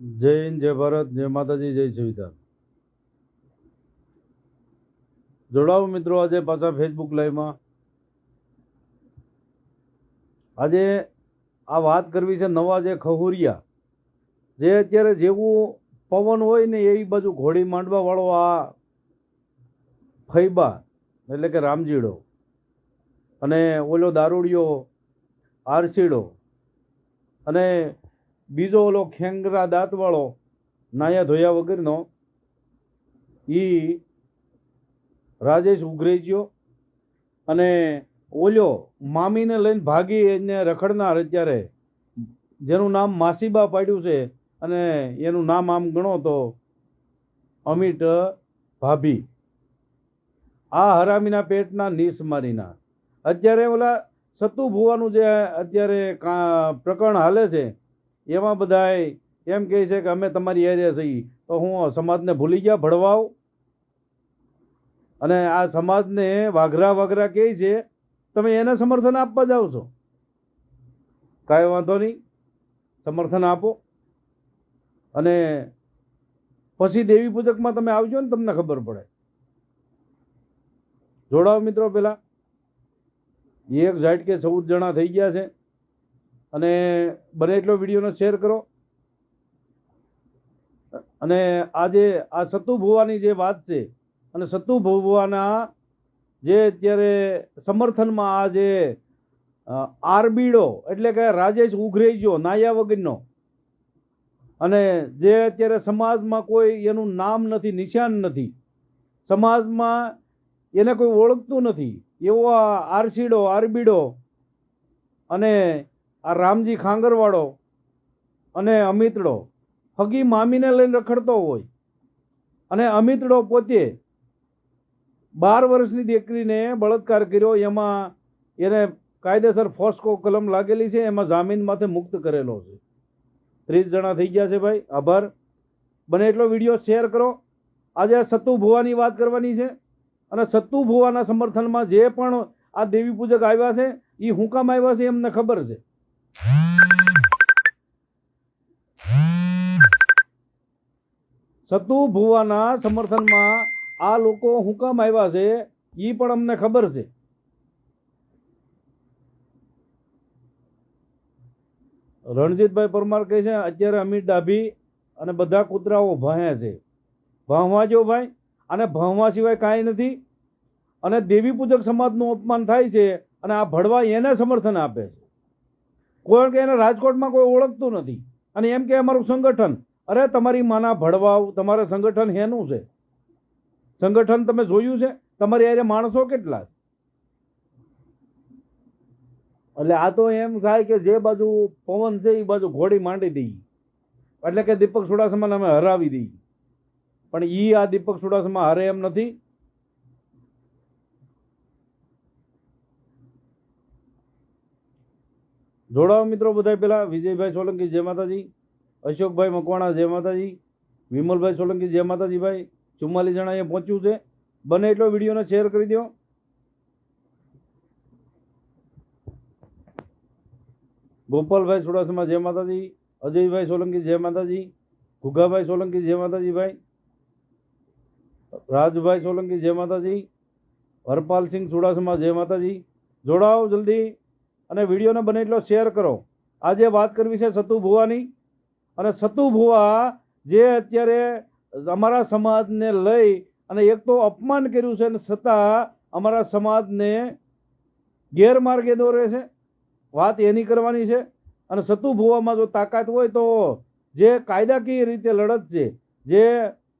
જય હિન્દ, જય ભારત, જય માતાજી, જય સંવિધાન. જોડાવો મિત્રો આજે પાછા ફેસબુક લાઈવમાં. આજે આ વાત કરવી છે નવા જે ખહુરિયા, જે અત્યારે જેવું પવન હોય ને એ બાજુ ઘોડી માંડવા વાળો આ ફૈબા એટલે કે રામજીડો અને ઓલો દારૂડિયો આરસીડો અને બીજો ઓલો ખેંગરા દાંતવાળો નાયા ધોયા વગરનો ઈ રાજેશ ઉઘરેજીયો અને ઓલો મામીને લઈને ભાગી એને રખડનાર અત્યારે જેનું નામ માસીબા પાડ્યું છે અને એનું નામ આમ ગણો તો અમિત ભાભી, આ હરામીના પેટના નીસ મારીના અત્યારે ઓલા સતુ ભુવાનું જે અત્યારે પ્રકરણ હાલે છે એમાં બધાય એમ કહે છે કે અમે તમારી એરિયા છીએ, તો હું સમાજને ભૂલી ગયા ભળવાવ? અને આ સમાજને વાઘરા વાઘરા કહે છે, તમે એને સમર્થન આપવા જાઓ છો. કાંઈ વાંધો નહીં, સમર્થન આપો અને પછી દેવી પૂજકમાં તમે આવજો ને તમને ખબર પડે. જોડાઓ મિત્રો. પેલા એક ઝાટકે 14 જણા થઈ ગયા છે અને બને એટલો વિડીયોનો શેર કરો. અને આજે આ સતુ ભુવાની જે વાત છે અને સતુ ભુવાના જે અત્યારે સમર્થનમાં આ જે આરબીડો એટલે કે રાજેશ ઉઘરેજીયો નાયા વગરનો અને જે અત્યારે સમાજમાં કોઈ એનું નામ નથી, નિશાન નથી, સમાજમાં એને કોઈ ઓળખતું નથી એવો આ આરસીડો આરબીડો અને આ રામજી ખાંગરવાળો અને અમિતડો હગી મામીને લઈને રખડતો હોય અને અમિતડો પોતે 12 વર્ષની દીકરીને બળાત્કાર કર્યો, એમાં એને કાયદેસર ફોસ્કો કલમ લાગેલી છે, એમાં જામીન માથે મુક્ત કરેલો છે. 30 જણા થઈ ગયા છે ભાઈ. આભાર. બને એટલો વિડીયો શેર કરો. આજે સતુ ભુવાની વાત કરવાની છે અને સતુ ભુવાના સમર્થનમાં જે પણ આ દેવી પૂજક આવ્યા છે એ હું કામ આવ્યા છે એમને ખબર છે. સતુ ભુવાના સમર્થનમાં આ લોકો હું કામ આવ્યા છે એ પણ અમને ખબર છે. રણજીતભાઈ પરમાર કહે છે અત્યારે અમિત ડાભી અને બધા કૂતરાઓ ભણ્યા છે. ભણવા જો ભાઈ, અને ભણવા સિવાય કાંઈ નથી. અને દેવી પૂજક સમાજનું અપમાન થાય છે અને આ ભડવા એને સમર્થન આપે છે. કોઈ કે એને રાજકોટમાં કોઈ ઓળખતું નથી અને એમ કે અમારું સંગઠન. અરે તમારી માના ભડવાઓ, તમારે સંગઠન હેનું છે? સંગઠન તમે જોયું છે? તમારી આરે માણસો કેટલા? એટલે આ તો એમ થાય કે જે બાજુ પવન છે એ બાજુ ઘોડી માંડી દઈ, એટલે કે દીપક ચુડાસમાને અમે હરાવી દઈ. પણ ઈ આ દીપક ચુડાસમા હારે એમ નથી. જોડાઓ મિત્રો બધા. પેલા વિજયભાઈ સોલંકી જય માતાજી, અશોકભાઈ મકવાણા જય માતાજી, વિમલભાઈ સોલંકી જય માતાજી. ભાઈ 44 જણા અહીંયા પહોંચ્યું છે. બને એટલો વિડીયોને શેર કરી દો. ગોપાલભાઈ ચુડાસમા જય માતાજી, અજયભાઈ સોલંકી જય માતાજી, ઘુઘાભાઈ સોલંકી જય માતાજી. ભાઈ રાજભાઈ સોલંકી જય માતાજી, હરપાલસિંહ ચુડાસમા જય માતાજી. જોડાઓ જલ્દી અને વિડીયોને બને એટલો શેર કરો. આજે વાત કરવી છે સતુ ભુવાની. અને સતુ ભુવા જે અત્યારે અમારા સમાજને લઈ અને એક તો અપમાન કર્યું છે અને છતાં અમારા સમાજને ગેરમાર્ગે દોરે છે. વાત એની કરવાની છે. અને સતુ ભુવામાં જો તાકાત હોય તો જે કાયદાકીય રીતે લડત છે, જે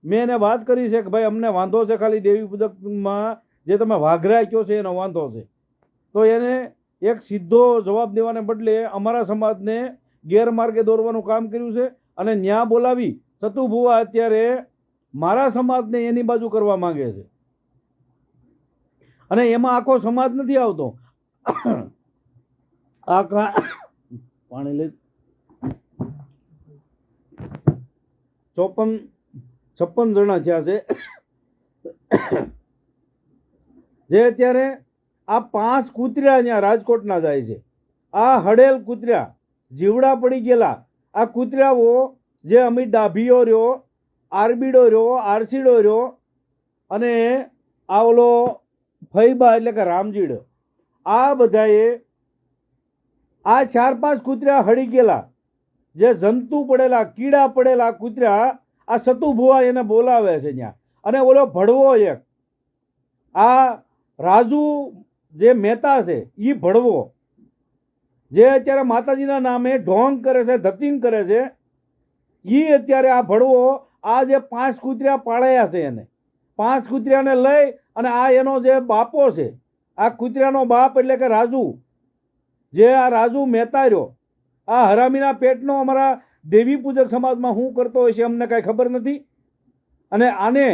મેં એને વાત કરી છે કે ભાઈ અમને વાંધો છે ખાલી દેવી પૂજકમાં જે તમે વાઘરા કહો છે એનો વાંધો છે, તો એને એક સીધો જવાબ દેવાને બદલે અમારા સમાજને ગેરમાર્ગે દોરવાનું કામ કર્યું છે. અને ન્યા બોલાવી સતુ ભુવા અત્યારે મારા સમાજને એની બાજુ કરવા માંગે છે અને એમાં આખો સમાજ નથી આવતો. આખા પાણી લઈ 56 જણા થયા છે જે અત્યારે આ 5 કૂતર્યા અહીંયા રાજકોટના જાય છે. આ હડેલ કૂતર્યા, જીવડા પડી ગયેલા આ કૂતરાઓ જે અમિત ડાભીઓ રહ્યો, આરબીડો રહ્યો, આરસીડો રહ્યો અને આ ઓલો ફૈબા એટલે કે રામજીડ, આ બધાએ આ 4-5 કૂતરા હળી ગયેલા, જે જંતુ પડેલા, કીડા પડેલા કૂતરા, આ સતુભુવા એને બોલાવે છે ત્યાં. અને ઓલો ભડવો એક, આ રાજુ જે મહેતા છે એ ભડવો, જે અત્યારે માતાજીના નામે ઢોંગ કરે છે, ધતિંગ કરે છે, એ અત્યારે આ ભડવો આ જે 5 કૂતરા પાળ્યા છે એને 5 કૂતરાને લઈ અને આ એનો જે બાપો છે, આ કૂતરાનો બાપ એટલે કે રાજુ, જે આ રાજુ મહેતા રહ્યો, આ હરામીના પેટનો અમારા દેવી પૂજક સમાજમાં શું કરતો હોય છે અમને કાંઈ ખબર નથી. અને આને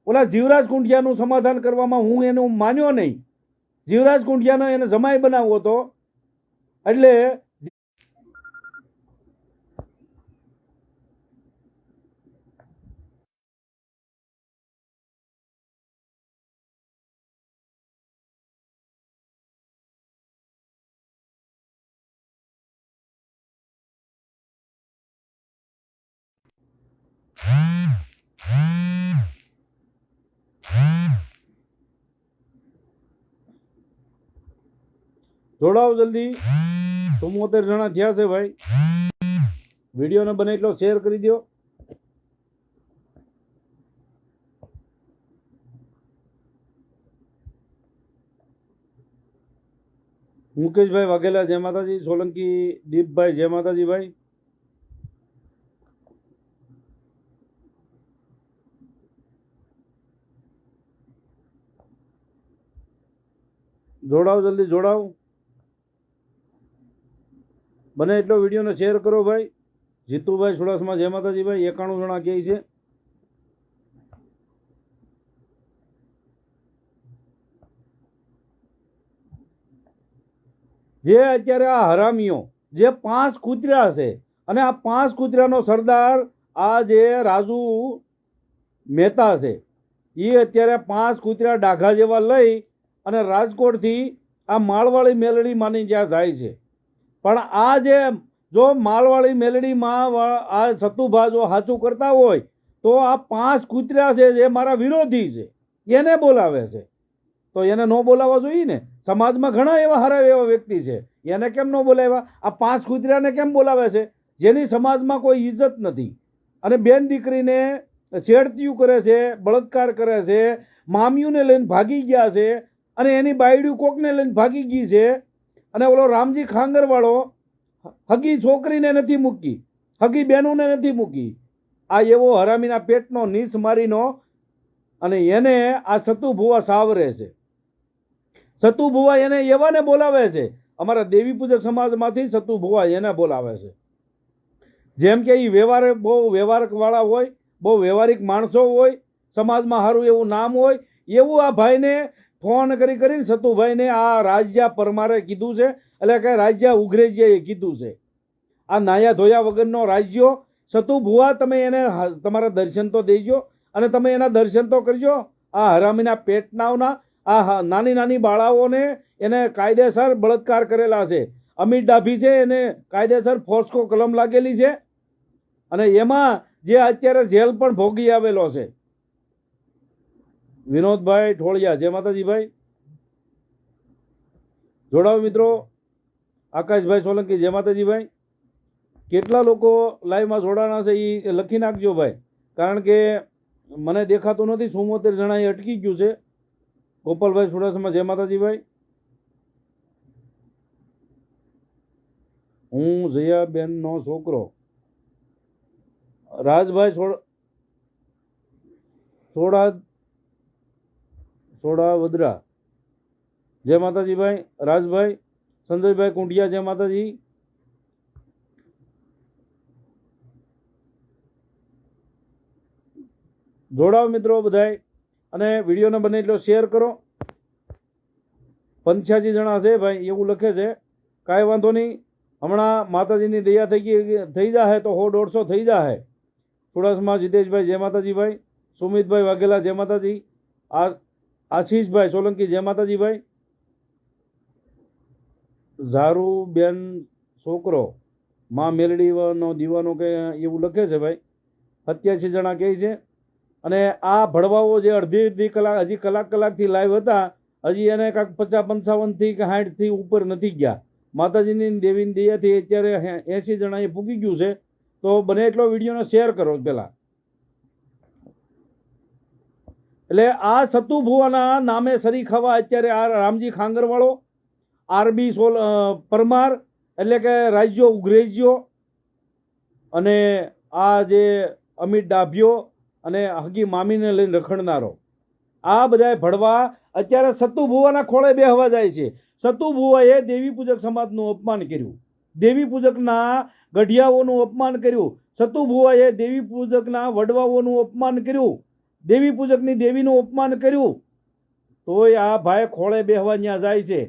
ઓલા જીવરાજ કુંડિયાનું સમાધાન કરવામાં હું એનું માન્યો નહીં. જીવરાજ કુંડિયાનો એને જમાઈ બનાવવો હતો. એટલે જોડાઓ જલ્દી. 74 જણા થયા છે ભાઈ. વિડીયોને બને એટલો શેર કરી દો. મુકેશભાઈ વાઘેલા જય માતાજી. સોલંકી દીપભાઈ જય માતાજી ભાઈ. જોડાઓ જલ્દી, જોડાઓ. બને એટલો વિડીયોને શેર કરો ભાઈ. જીતુભાઈ સુડાસમા જય માતાજી ભાઈ. 91 જણા કહે છે. જે અત્યારે આ હરામીઓ જે 5 કૂતરા છે, અને આ 5 કૂતરાનો સરદાર આ જે રાજુ મહેતા છે, એ અત્યારે 5 કૂતરા ડાઘા જેવા લઈ અને રાજકોટથી આ માળવાળી મેલડી માની જ્યાં જાય છે. પણ આ જે જો માળવાળી મેલડીમાં આ સતુભા જો સાચું કરતા હોય તો આ 5 કૂતરા છે જે મારા વિરોધી છે એને બોલાવે છે. તો એને ન બોલાવવા જોઈએ ને. સમાજમાં ઘણા એવા સારા એવા વ્યક્તિ છે, એને કેમ ન બોલાવ્યા? આ 5 કૂતરાને કેમ બોલાવે છે? જેની સમાજમાં કોઈ ઇજ્જત નથી, અને બેન દીકરીને છેડતીયું કરે છે, બળાત્કાર કરે છે, મામીઓને લઈને ભાગી ગયા છે, અને એની બાયડ્યું કોકને લઈને ભાગી ગઈ છે. અને ઓલો રામજી ખાંગરવાળો હગી છોકરીને નથી મૂકી, હગી બહેનોને નથી મૂકી. આ એવો હરામીના પેટનો નીસ મારીનો, અને એને આ સતુભુવા સાવરે છે. સતુભુવા એને એવાને બોલાવે છે, અમારા દેવી પૂજક સમાજમાંથી સતુભુવા એને બોલાવે છે. જેમ કે એ વ્યવહાર બહુ વ્યવહારક વાળા હોય, બહુ વ્યવહારિક માણસો હોય, સમાજમાં સારું એવું નામ હોય, એવું આ ભાઈને ફોન કરીને સતુભાઈને આ રાજ્યા પરમારે કીધું છે, એટલે કે રાજ્યા ઉઘરેજીએ કીધું છે. આ નાયા ધોયા વગરનો રાજ્યો સતુભુવા, તમે એને તમારા દર્શન તો દેજો, અને તમે એના દર્શન તો કરજો. આ હરામીના પેટનાવના આ નાની નાની બાળાઓને એને કાયદેસર બળાત્કાર કરેલા છે. અમિત ડાભી છે, એને કાયદેસર ફોસ્કો કલમ લાગેલી છે, અને એમાં જે અત્યારે જેલ પણ ભોગી આવેલો છે. વિનોદભાઈ ઠોળિયા જય માતાજી ભાઈ. જોડાવો મિત્રો. આકાશભાઈ સોલંકી જય માતાજી ભાઈ. કેટલા લોકો લાઈવમાં જોડાણા છે એ લખી નાખજો ભાઈ, કારણ કે મને દેખાતું નથી. 74 જણા એ અટકી ગયું છે. ગોપાલભાઈ સુડાસમા જય માતાજી ભાઈ. હું જયાબેન નો છોકરો. રાજભાઈ સોડા વદરા જય માતાજી ભાઈ. રાજભાઈ. સંજયભાઈ કુંડિયા જય માતાજી. જોડાવ મિત્રો બધાય, અને વિડીયોને બને એટલો શેર કરો. 85 જણા છે ભાઈ એવું લખે છે. કાંઈ વાંધો નહીં, હમણાં માતાજીની દયા થઈ જાહે તો 100-150 થઈ જાહે. સુડાસમા જીતેશભાઈ જય માતાજી ભાઈ. સુમિતભાઈ વાઘેલા જય માતાજી. આશીષભાઈ સોલંકી જય માતાજી ભાઈ. ઝારુબેન છોકરો મા મેલડીનો દીવાનો કે એવું લખે છે ભાઈ. 87 જણા કહે છે. અને આ ભડવાઓ જે અડધી કલાક હજી કલાકથી લાઈવ હતા, હજી એને કાંઈક 50 55 થી કે 60 થી ઉપર નથી ગયા. માતાજીની દેવીની દયાથી અત્યારે 80 જણા એ પૂગી ગયું છે. તો બને એટલો વિડીયોને શેર કરો પેલા. એટલે આ સતુ ભુવાના નામે સરી ખાવા અત્યારે આ રામજી ખાંગરવાળો, આરબી પરમાર એટલે કે રાજ્યો ઉઘરેજ્યો, અને આ જે અમિત ડાભિયો અને હગી મામીને લઈને રખડનારો, આ બધા ભડવા અત્યારે સતુ ભુવાના ખોળે બેહવા જાય છે. સતુ ભુવાએ દેવી પૂજક સમાજનું અપમાન કર્યું, દેવી પૂજકના ગઢિયાઓનું અપમાન કર્યું, સતુ ભુવાએ દેવી પૂજકના વડવાઓનું અપમાન કર્યું, દેવી પૂજકની દેવીનું અપમાન કર્યું. તોય આ ભાઈ ખોળે બેહવા ત્યાં જાય છે.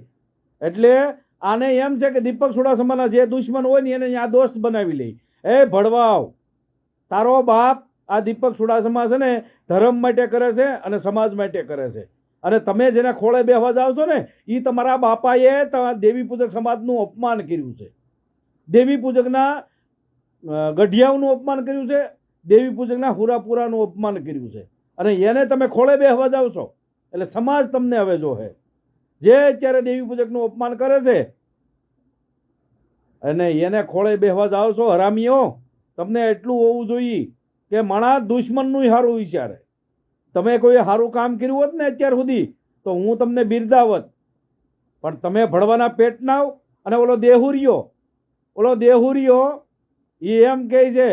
એટલે આને એમ છે કે દીપક ચુડાસમાના જે દુશ્મન હોય ને એને ત્યાં દોસ્ત બનાવી લે. એ ભડવાવ, તારો બાપ આ દીપક ચુડાસમા છે ને ધર્મ માટે કરે છે અને સમાજ માટે કરે છે. અને તમે જેને ખોળે બેહવા જાવ છો ને એ તમારા બાપાએ દેવી પૂજક સમાજનું અપમાન કર્યું છે, દેવી પૂજકના ગઢિયાઓનું અપમાન કર્યું છે, દેવી પૂજકના હુરાપુરાનું અપમાન કર્યું છે. અને એને તમે ખોળે બેહવા જાવ છો એટલે સમાજ તમને હવે જોહે. જે અત્યારે દેવી પૂજકનું અપમાન કરે છે અને એને ખોળે બેહવા જાવ છો હરામીઓ, તમને એટલું હોવું જોઈએ કે માણસ દુશ્મનનું સારું વિચારે. તમે કોઈ સારું કામ કર્યું હોત ને અત્યાર સુધી તો હું તમને બિરદાવત, પણ તમે ભડવાના પેટનાવ. અને ઓલો દેહુરિયો એ એમ કહે છે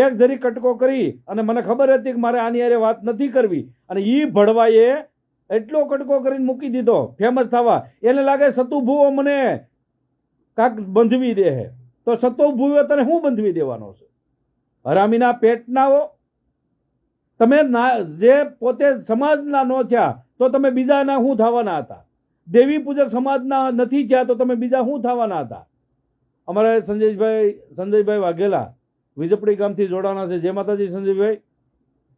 એક જરી કટકો કરી અને મને ખબર હતી કે મારે આની હારે વાત નથી કરવી, અને એ ભડવાએ એટલો કટકો કરીને મૂકી દીધો ફેમસ થવા. એને લાગે સતુ ભુવો મને કાંક બંધવી દે છે. તો સતુ ભુવો તને શું બંધવી દેવાનો છે? હરામીના પેટનાઓ, તમે જે પોતે સમાજના ન થયા તો તમે બીજાના શું થવાના હતા? દેવી પૂજક સમાજના નથી થયા તો તમે બીજા શું થવાના હતા? અમારા સંજયભાઈ વાઘેલા વિજપડી ગામથી જોડાણા છે. જય માતાજી સંજયભાઈ.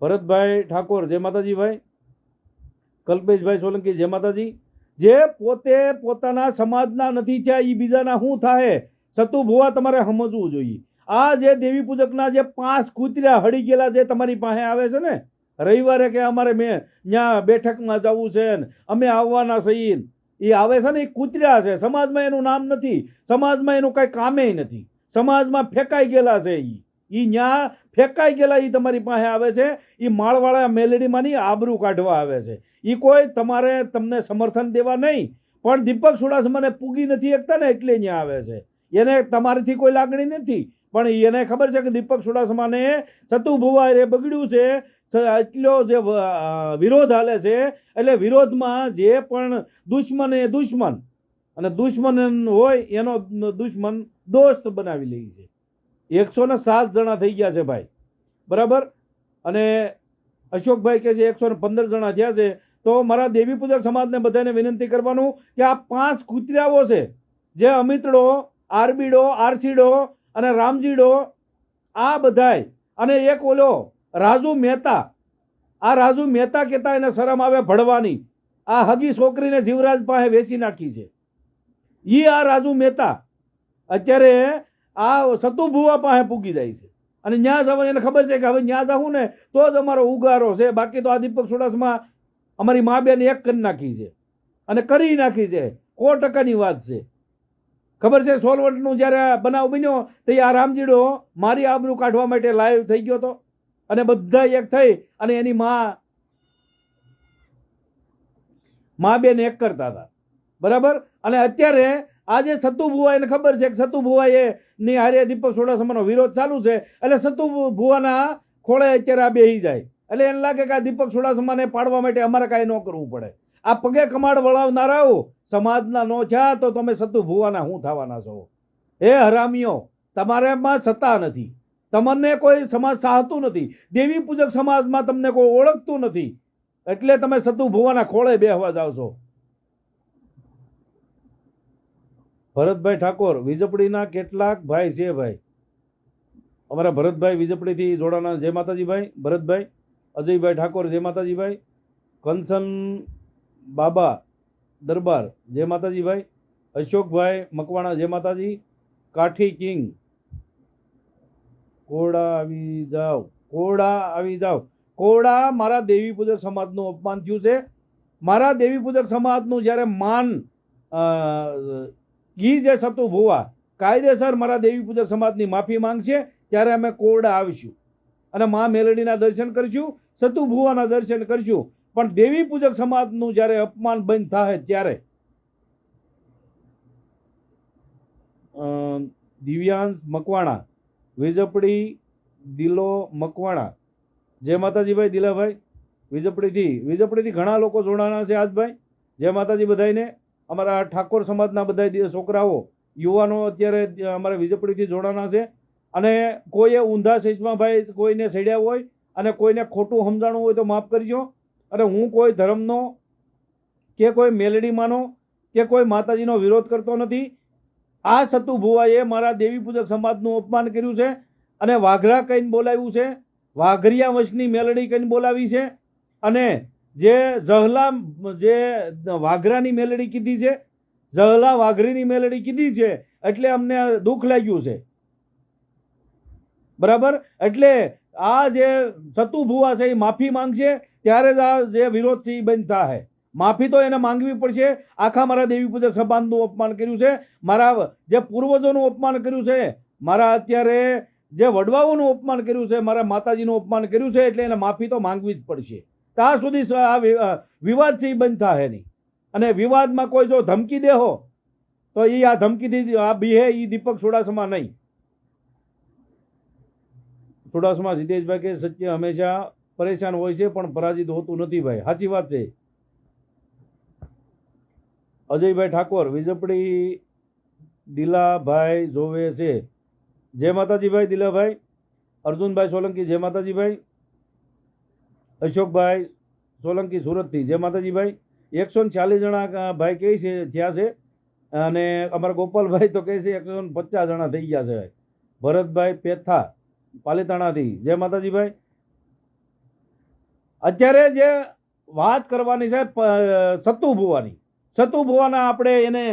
ભરતભાઈ ઠાકોર જય માતાજી ભાઈ. કલ્પેશભાઈ સોલંકી જય માતાજી. જે પોતે પોતાના સમાજના નથી થયા એ બીજાના શું થાય? સતુ ભુવા તમારે સમજવું જોઈએ. આ જે દેવી પૂજકના જે 5 કૂતર્યા હળી ગયેલા જે તમારી પાસે આવે છે ને રવિવારે કે અમારે મેં ત્યાં બેઠકમાં જવું છે ને અમે આવવાના છીએ, એ આવે છે ને એ કૂતર્યા છે. સમાજમાં એનું નામ નથી, સમાજમાં એનું કઈ કામે નથી, સમાજમાં ફેંકાઈ ગયેલા છે. એ ન્યા ફેંકાઈ ગયેલા એ તમારી પાસે આવે છે. એ માળવાળા મેલેડીમાંની આબરૂ કાઢવા આવે છે. એ કોઈ તમને સમર્થન દેવા નહીં, પણ દીપક ચુડાસમાને પૂગી નથી શકતા ને એટલે ત્યાં આવે છે. એને તમારીથી કોઈ લાગણી નથી, પણ એને ખબર છે કે દીપક ચુડાસમાને સતુ ભુવા એ બગડ્યું છે, એટલો જે વિરોધ હાલે છે. એટલે વિરોધમાં જે પણ દુશ્મન એ દુશ્મન, અને દુશ્મન હોય એનો દુશ્મન દોસ્ત બનાવી લે છે. 107 જણા થઈ ગયા છે ભાઈ, બરાબર. અને અશોકભાઈ કે છે 115 જણા થયા છે. તો મારા દેવી પૂજક સમાજને બધાને વિનંતી કરવાનું કે આ 5 કૂતરાઓ છે, જે અમિતડો, આરબીડો, આરસીડો અને રામજીડો, આ બધાય, અને એક ઓલો રાજુ મહેતા, આ રાજુ મહેતા કહેતા એને શરમ આવે ભડવાની, આ હગી છોકરીને જીવરાજ પાસે વેચી નાખી છે. આ રાજુ મહેતા અત્યારે આ સતુ ભુવા પાસે પૂગી જાય છે. અને ન્યા જવા એને ખબર છે કે હવે ન્યા જવું ને તો જ અમારો ઉગારો છે, બાકી તો આ દીપક ચુડાસમા અમારી મા બેન એક કરી નાખી છે અને કરી નાખી છે. 100% વાત છે. ખબર છે સોલવંટનું જયારે બનાવ બન્યો તો આ રામજીડો મારી આબરૂ કાઢવા માટે લાઈવ થઈ ગયો હતો, અને બધા એક થઈ અને એની મા બેન એક કરતા હતા, બરાબર. અને અત્યારે આજે સતુ ભુવા એને ખબર છે કે સતુ ભુવા ની હારે દીપક ચુડાસમાનો વિરોધ ચાલુ છે, એટલે સતુ ભુવાના ખોળે અત્યારે આ બેહી જાય. એટલે એને લાગે કે આ દીપક ચુડાસમાને પાડવા માટે અમારે કાંઈ ન કરવું પડે. આ પગે કમાડ વળાવનારાઓ સમાજના નો થયા તો તમે સતુ ભુવાના શું થવાના છો? હે હરામીઓ, તમારામાં સત્તા નથી, તમને કોઈ સમાજ ચાહતું નથી, દેવી પૂજક સમાજમાં તમને કોઈ ઓળખતું નથી, એટલે તમે સતુ ભુવાના ખોળે બેહવા જાવ છો. ભરતભાઈ ઠાકોર વિજપડીના કેટલાક ભાઈ છે ભાઈ, અમારા ભરતભાઈ વિજપડીથી જોડાના જય માતાજી ભાઈ. ભરતભાઈ, અજયભાઈ ઠાકોર જય માતાજી ભાઈ. કંચન બાબા દરબાર જય માતાજી ભાઈ. અશોકભાઈ મકવાણા જય માતાજી. કાઠી કિંગ કોરડા આવી જાવ, કોરડા આવી જાવ. કોરડા મારા દેવી પૂજક સમાજનું અપમાન થયું છે. મારા દેવી પૂજક સમાજનું જ્યારે માન ઈ જે સતુ ભુવા કાયદેસર મારા દેવી પૂજક સમાજની માફી માંગશે ત્યારે અમે કોરડા આવીશું અને મા મેલડીના દર્શન કરીશું, સતુ ભુવાના દર્શન કરીશું. પણ દેવી પૂજક સમાજનું જ્યારે અપમાન બંધ થાય ત્યારે દિવ્યાંશ મકવાણા, વિજપડી દિલો મકવાણા. જય માતાજી ભાઈ દિલાભાઈ. વિજપડીથી ઘણા લોકો જોડાણા છે આજભાઈ. જય માતાજી બધાને. અમારા ઠાકોર સમાજના બધા છોકરાઓ યુવાનો અત્યારે અમારા વિજપડીથી જોડાણા છે. અને કોઈએ ઊંધા સેજમાં ભાઈ કોઈને સડ્યા હોય અને કોઈને ખોટું સમજાણું હોય તો માફ કરજો. અને હું કોઈ ધર્મનો કે કોઈ મેલડીમાંનો કે કોઈ માતાજીનો વિરોધ કરતો નથી. આ સતુ ભુવાએ મારા દેવી પૂજક સમાજનું અપમાન કર્યું છે અને વાઘરા કહીને બોલાવ્યું છે, વાઘરિયા વંશની મેલડી કહીને બોલાવી છે. અને જે જહલા જે વાઘરાની મેલડી કીધી છે, જહલા વાઘરીની મેલડી કીધી છે, એટલે અમને દુઃખ લાગ્યું છે. બરાબર. એટલે આ જે સતુ ભુવા છે એ માફી માંગશે ત્યારે જ આ જે વિરોધ છે એ બંધ થાય. માફી તો એને માંગવી પડશે. આખા મારા દેવી પૂજક સમાજનું અપમાન કર્યું છે, મારા જે પૂર્વજોનું અપમાન કર્યું છે, મારા અત્યારે જે વડવાઓનું અપમાન કર્યું છે, મારા માતાજીનું અપમાન કર્યું છે, એટલે એને માફી તો માંગવી જ પડશે. ત્યાં સુધી આ વિવાદ છે એ બંધ થાય નહીં. અને વિવાદમાં કોઈ જો ધમકી દેહો તો એ આ ધમકીથી આ બીહે એ દીપક ચુડાસમા નહીં. ચુડાસમા સિદ્ધેશભાઈ કે સત્ય હંમેશા પરેશાન હોય છે પણ પરાજિત હોતું નથી ભાઈ. સાચી વાત છે. અજયભાઈ ઠાકોર, વિજપડી દિલાભાઈ જોવે છે. જય માતાજી ભાઈ દિલાભાઈ. અર્જુનભાઈ સોલંકી, જય માતાજી ભાઈ. અશોકભાઈ સોલંકી સુરતથી, જય માતાજી ભાઈ. 140 જણા ભાઈ કહે છે થયા છે અને અમારા ગોપાલભાઈ તો કહે છે 150 જણા થઈ ગયા છે. ભરતભાઈ પેથા પાલીતાણાથી, જય માતાજી ભાઈ. અત્યારે જે વાત કરવાની છે સતુ ભુવાની, સતુ ભુવાના આપણે એને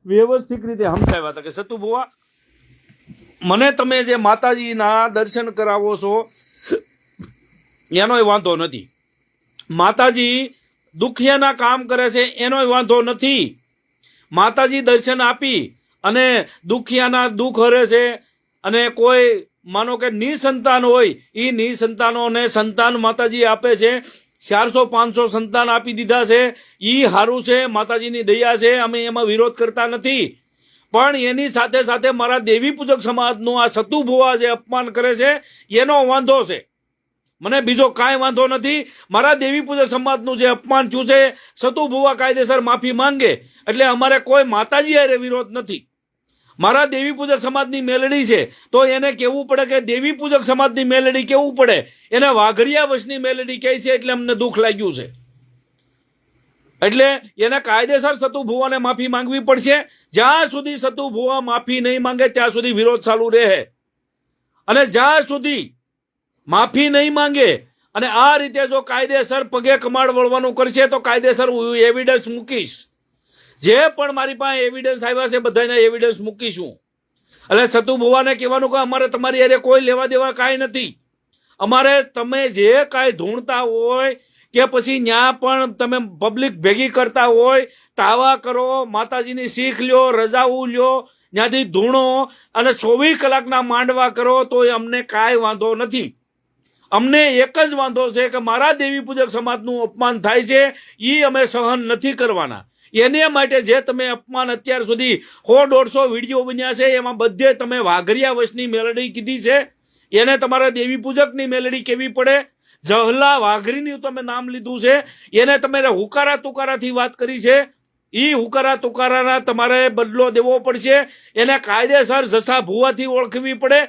વ્યવસ્થિત રીતે સમજાવ્યા હતા કે સતુ ભુવા મને તમે જે માતાજીના દર્શન કરાવો છો એનોય વાંધો નથી, માતાજી દુખિયાના કામ કરે છે એનોય વાંધો નથી. માતાજી દર્શન આપી અને દુખિયાના દુઃખ હરે છે. અને કોઈ માનો કે નિસંતાન હોય એ નિસંતાનોને સંતાન માતાજી આપે છે. 400-500 સંતાન આપી દીધા છે. ઈ સારું છે, માતાજીની દયા છે, અમે એમાં વિરોધ કરતા નથી. પણ એની સાથે સાથે મારા દેવી પૂજક સમાજનું આ સતુ ભુવા જે અપમાન કરે છે એનો વાંધો છે. મને બીજો કાંઈ વાંધો નથી. મારા દેવી પૂજક સમાજનું જે અપમાન થયું છે, સતુ ભુવા કાયદેસર માફી માંગે એટલે અમારે કોઈ માતાજી હારે વિરોધ નથી. મારા દેવી પૂજક સમાજની મેલડી છે તો એને કહેવું પડે કે દેવી પૂજક સમાજની મેલડી કહેવું પડે. એને વાઘરિયા વંશની મેલડી કહે છે એટલે અમને દુઃખ લાગ્યું છે. એટલે એને કાયદેસર સતુ ભુવાને માફી માંગવી પડશે. જ્યાં સુધી સતુ ભુવા માફી નહીં માંગે ત્યાં સુધી વિરોધ ચાલુ રહે. અને જ્યાં સુધી માફી નહીં માંગે અને આ રીતે જો કાયદેસર પગે કમાડ વળવાનું કરશે તો કાયદેસર હું એવિડન્સ મૂકીશ. જે પણ મારી પાસે એવિડન્સ આવ્યા છે બધાના એવિડન્સ મૂકીશું. એટલે સતુ ભુવાને કહેવાનું કે અમારે તમારી હારે કોઈ લેવા દેવા કાંઈ નથી. અમારે તમે જે કાંઈ ધૂણતા હોય કે પછી ત્યાં પણ તમે પબ્લિક ભેગી કરતા હોય તાવા કરો, માતાજીની શીખ લ્યો, રજાઓ લ્યો, ત્યાંથી ધૂણો અને 24 કલાકના માંડવા કરો તો અમને કાંઈ વાંધો નથી. અમને એક જ વાંધો છે કે મારા દેવી પૂજક સમાજનું અપમાન થાય છે એ અમે સહન નથી કરવાના. એને માટે જે તમે અપમાન અત્યાર સુધી 100-150 વિડીયો બન્યા છે એમાં બધે તમે વાઘરિયા વંશની મેલડી કીધી છે. એને તમારા દેવી પૂજકની મેલડી કેવી પડે. જહલા વાઘરીનું તમે નામ લીધું છે, એને તમે હુકારા તુકારાથી વાત કરી છે. એ હુકારા તુકારાના તમારે બદલો દેવો પડશે. એને કાયદેસર જસા ભુવાથી ઓળખવી પડે.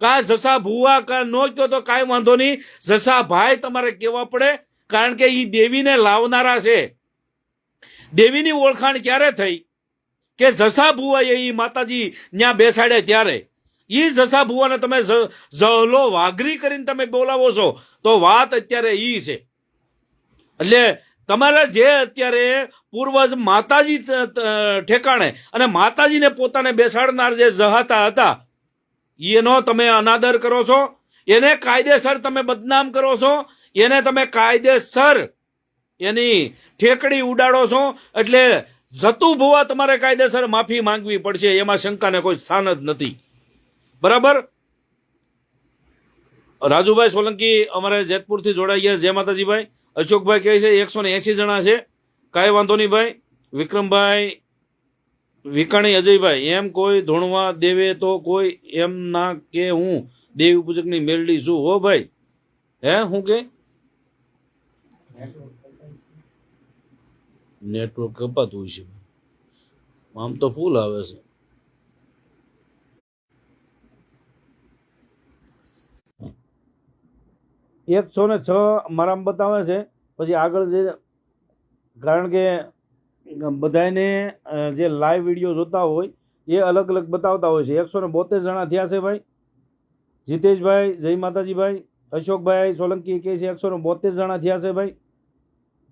કા જસા ભુવા કા નો કહો તો કાંઈ વાંધો નહીં, જસા ભાઈ તમારે કહેવા પડે. કારણ કે એ દેવીને લાવનારા છે. દેવીની ઓળખાણ ક્યારે થઈ કે જસા ભુવાએ એ માતાજી ત્યાં બેસાડે ત્યારે. એ જસા ભુવાને તમે જહલો વાઘરી કરીને તમે બોલાવો છો તો વાત અત્યારે એ છે. એટલે તમારે જે અત્યારે પૂર્વજ માતાજી ઠેકાણે અને માતાજીને પોતાને બેસાડનાર જે જહાતા હતા એનો તમે અનાદર કરો છો, એને કાયદેસર તમે બદનામ કરો છો, એને તમે કાયદેસર એની ઠેકડી ઉડાડો છો. એટલે જતું ભુવા તમારે કાયદેસર માફી માંગવી પડશે, એમાં શંકાને કોઈ સ્થાન જ નથી. બરાબર. રાજુભાઈ સોલંકી અમારે જેતપુરથી જોડાઈ ગયા. જય માતાજી ભાઈ. અશોકભાઈ કહે છે 180 જણા છે, કાંઈ વાંધો નહીં ભાઈ. વિક્રમભાઈ વિકાણી અજયભાઈ, એમ કોઈ ધોણવા દેવે તો કોઈ એમ ના કે હું દેવી પૂજકની મેલડી છું. હો ભાઈ, હે હું કે નેટવર્ક કપાતું હોય છે, આમ તો ફૂલ આવે છે. $106 મારામાં બતાવે છે. પછી આગળ જે, કારણ કે બધાને જે લાઈવ વિડીયો જોતા હોય એ અલગ અલગ બતાવતા હોય છે. 172 જણા થયા છે ભાઈ. જીતેશભાઈ જય માતાજી ભાઈ. અશોકભાઈ સોલંકી કહે છે 172 જણા થયા છે ભાઈ.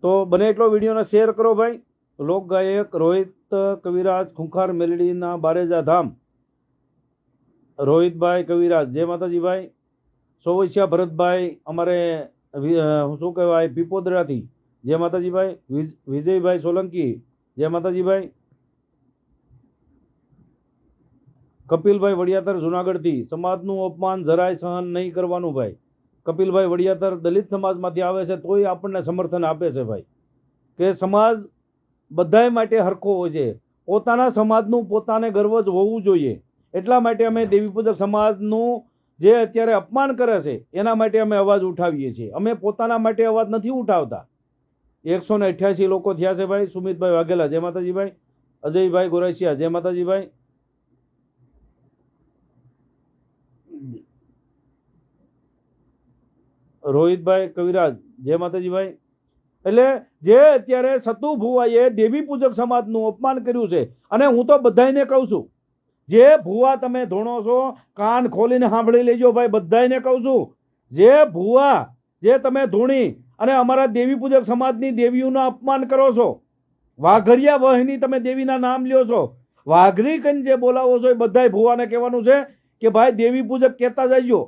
તો બને એટલો વિડીયોને શેર કરો ભાઈ. લોક ગાયક રોહિત કવિરાજ ખૂંખાર મેલડીના બારેજા ધામ. રોહિતભાઈ કવિરાજ જય માતાજી ભાઈ. સોવૈયા ભરતભાઈ અમારે શું કહેવાય પીપોદરાથી જય માતાજી ભાઈ. વિજયભાઈ સોલંકી જય માતાજી ભાઈ. કપિલભાઈ વડિયાતર જુનાગઢથી, સમાજનું અપમાન જરાય સહન નહીં કરવાનું ભાઈ. કપિલભાઈ વડિયાતર દલિત સમાજમાંથી આવે છે તોય આપણને સમર્થન આપે છે ભાઈ, કે સમાજ બધાય માટે હરખો હોય છે. પોતાના સમાજનું પોતાને ગર્વ જ હોવું જોઈએ. એટલા માટે અમે દેવી પૂજક સમાજનું જે અત્યારે અપમાન કરે છે એના માટે અમે અવાજ ઉઠાવીએ છીએ. અમે પોતાના માટે અવાજ નથી ઉઠાવતા. 188 લોકો થયા છે ભાઈ. સુમિતભાઈ વાઘેલા જય માતાજી ભાઈ. અજયભાઈ ગોરાસિયા જય માતાજી ભાઈ. રોહિતભાઈ કવિરાજ જય માતાજી ભાઈ. એટલે જે અત્યારે સતુ ભુવાએ દેવી પૂજક સમાજનું અપમાન કર્યું છે, અને હું તો બધાને કહું છું, જે ભુવા તમે ધોણો છો કાન ખોલીને સાંભળી લેજો ભાઈ. બધાને કહું છું, જે ભુવા જે તમે ધૂણી અને અમારા દેવી પૂજક સમાજની દેવીઓનું અપમાન કરો છો, વાઘરિયા વહની તમે દેવીના નામ લ્યો છો, વાઘરી કન જે બોલાવો છો, એ બધાય ભુવાને કહેવાનું છે કે ભાઈ દેવી પૂજક કહેતા જજો.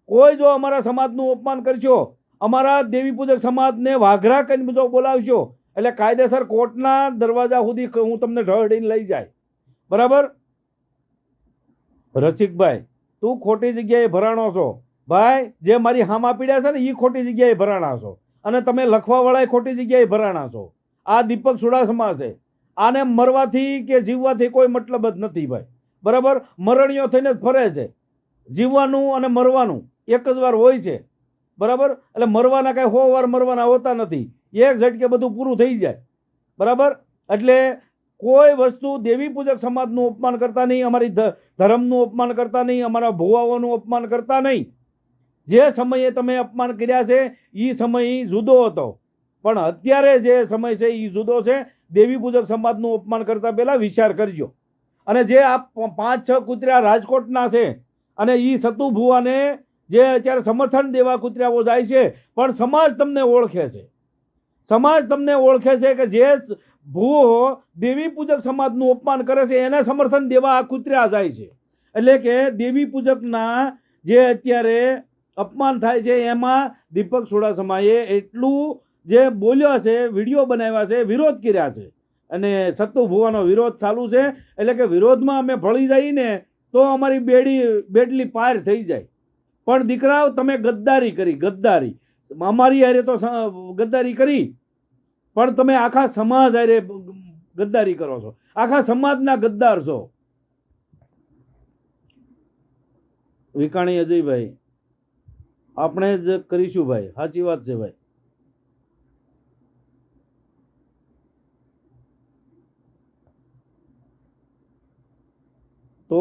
કોઈ જો અમારા સમાજનું અપમાન કરશો, અમારા દેવી પૂજક સમાજને વાઘરા કન જો બોલાવશો, એટલે કાયદેસર કોર્ટના દરવાજા સુધી હું તમને ઢળીને લઈ જાય. બરાબર. રસિકભાઈ તું ખોટી જગ્યાએ ભરાણો છો ભાઈ. જે મારી હામા પીડ્યા છે ને એ ખોટી જગ્યાએ ભરાણા છો, અને તમે લખવાવાળા ખોટી જગ્યાએ ભરાણા છો. આ દીપક સુડાસમા છે. આને મરવાથી કે જીવવાથી કોઈ મતલબ જ નથી ભાઈ. બરાબર. મરણીઓ થઈને જ ફરે છે. જીવવાનું અને મરવાનું એક જ વાર હોય છે. બરાબર. એટલે મરવાના કઈ 100 વાર મરવાના હોતા નથી. એક ઝટકે બધું પૂરું થઈ જાય. બરાબર. એટલે કોઈ વસ્તુ દેવી પૂજક સમાજનું અપમાન કરતા નહીં, અમારી ધર્મનું અપમાન કરતા નહીં, અમારા ભુવાઓનું અપમાન કરતા નહીં. જે સમયે તમે અપમાન કર્યા છે એ સમય જુદો હતો, પણ અત્યારે જે સમય છે એ જુદો છે. દેવી પૂજક સમાજનું અપમાન કરતા પહેલા વિચાર કરજો. અને જે આ 5-6 કૂતરા રાજકોટના છે અને એ સતુ ભુવાને જે અત્યારે સમર્થન દેવા કૂતરાઓ જાય છે, પણ સમાજ તમને ઓળખે છે. સમાજ તમને ઓળખે છે કે જે ભુવો દેવી પૂજક સમાજનું અપમાન કરે છે એને સમર્થન દેવા આ કૂતરા જાય છે. એટલે કે દેવી પૂજકના જે અત્યારે અપમાન થાય છે એમાં દીપક સુડાસમાએ એટલું જે બોલ્યા છે, વિડીયો બનાવ્યા છે, વિરોધ કર્યા છે, અને સતુ ભુવાનો વિરોધ ચાલુ છે. એટલે કે વિરોધમાં અમે ભળી જઈએ ને તો અમારી બેડલી પાર થઈ જાય. પણ દીકરાઓ તમે ગદ્દારી કરી, ગદ્દારી અમારી હારે તો ગદ્દારી કરી, પણ તમે આખા સમાજ હારે ગદ્દારી કરો છો. આખા સમાજના ગદ્દાર છો. વિકાણી અજયભાઈ આપણે જ કરીશું ભાઈ. સાચી વાત છે ભાઈ. તો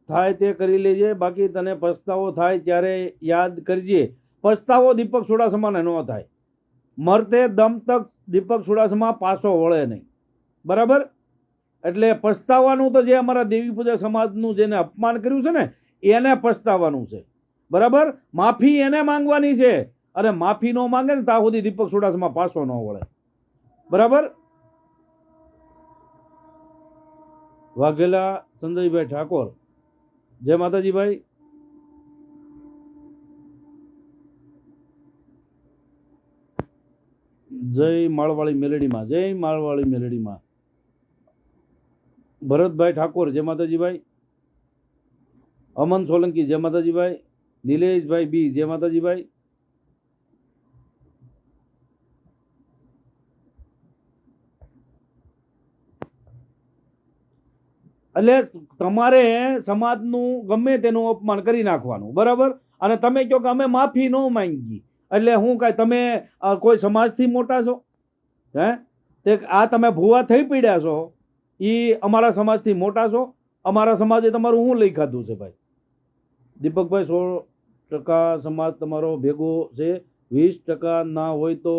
થાય તે કરી લેજે, બાકી તને પસ્તાવો થાય ત્યારે યાદ કરજે. પસ્તાવો દીપક સુડાસમાને ન થાય. મરતે દમ તક દીપક સુડાસમા પાછો વળે નહીં. બરાબર. એટલે પસ્તાવાનું તો જે અમારા દેવી પૂજક સમાજનું જેને અપમાન કર્યું છે ને એને પસ્તાવાનું છે. બરાબર. માફી એને માંગવાની છે, અને માફી ન માંગે ને ત્યાં સુધી દીપક સુડાસમા પાછો ન વળે. બરાબર. વાઘેલા સંજયભાઈ ઠાકોર જય માતાજી ભાઈ. જય માળવાળી મેલેડીમાં, જય માળવાળી મેલેડીમાં. ભરતભાઈ ઠાકોર, જય માતાજીભાઈ. અમન સોલંકી, જય માતાજીભાઈ. નિલેશભાઈ બી, જય માતાજીભાઈ. એટલે તમારે સમાજનું ગમે તેનું અપમાન કરી નાખવાનું, બરાબર. અને તમે કહો કે અમે માફી ન માંગી, એટલે હું કાંઈ તમે કોઈ સમાજથી મોટા છો? હે, તે આ તમે ભૂવા થઈ પીડ્યા છો, એ અમારા સમાજથી મોટા છો? અમારા સમાજે તમારું શું લઈ ખાધું છે ભાઈ? દીપકભાઈ, 16% સમાજ તમારો ભેગો છે, 20% ના હોય તો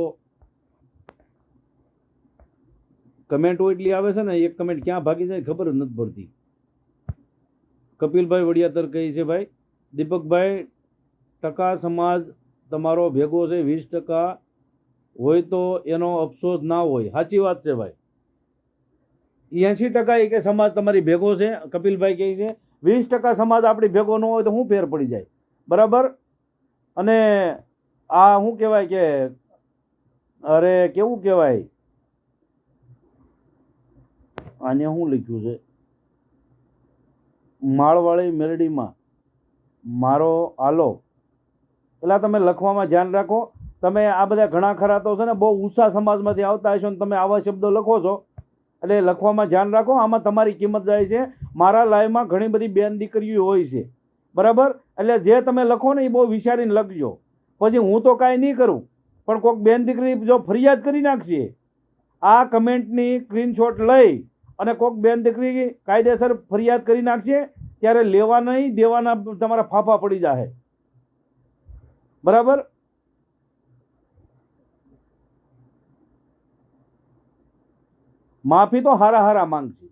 કમેન્ટો એટલી આવે છે ને, એક કમેન્ટ ક્યાં ભાગી જાય ખબર જ નથી પડતી. કપિલભાઈ વડિયાતર કહે છે ભાઈ, દીપકભાઈ ટકા સમાજ તમારો ભેગો છે, 20% હોય તો એનો અફસોસ ના હોય. સાચી વાત છે ભાઈ. 80% કે સમાજ તમારી ભેગો છે. કપિલભાઈ કહે છે 20% સમાજ આપણી ભેગો ન હોય તો શું ફેર પડી જાય, બરાબર. અને આ શું કહેવાય કે અરે કેવું કહેવાય, આને શું લખ્યું છે? માળવાળી મેલડીમાં મારો આલો. એટલે તમે લખવામાં ધ્યાન રાખો. તમે આ બધા ઘણા ખરા તો છે ને બહુ ઊંચા સમાજમાંથી આવતા હશો ને તમે આવા શબ્દો લખો છો, એટલે લખવામાં ધ્યાન રાખો. આમાં તમારી કિંમત જાય છે. મારા લાઈવમાં ઘણી બધી બેન દીકરીઓ હોય છે, બરાબર. એટલે જે તમે લખો ને એ બહુ વિચારીને લખજો. પછી હું તો કાંઈ નહીં કરું, પણ કોઈક બેન દીકરી જો ફરિયાદ કરી નાખશે, આ કમેન્ટની સ્ક્રીનશોટ લઈ અને કોઈક બેન દીકરી કાયદેસર ફરિયાદ કરી નાખશે, ત્યારે લેવા નહીં દેવાના તમારા ફાફા પડી જાય, બરાબર. માફી તો હારા હારા માંગશે.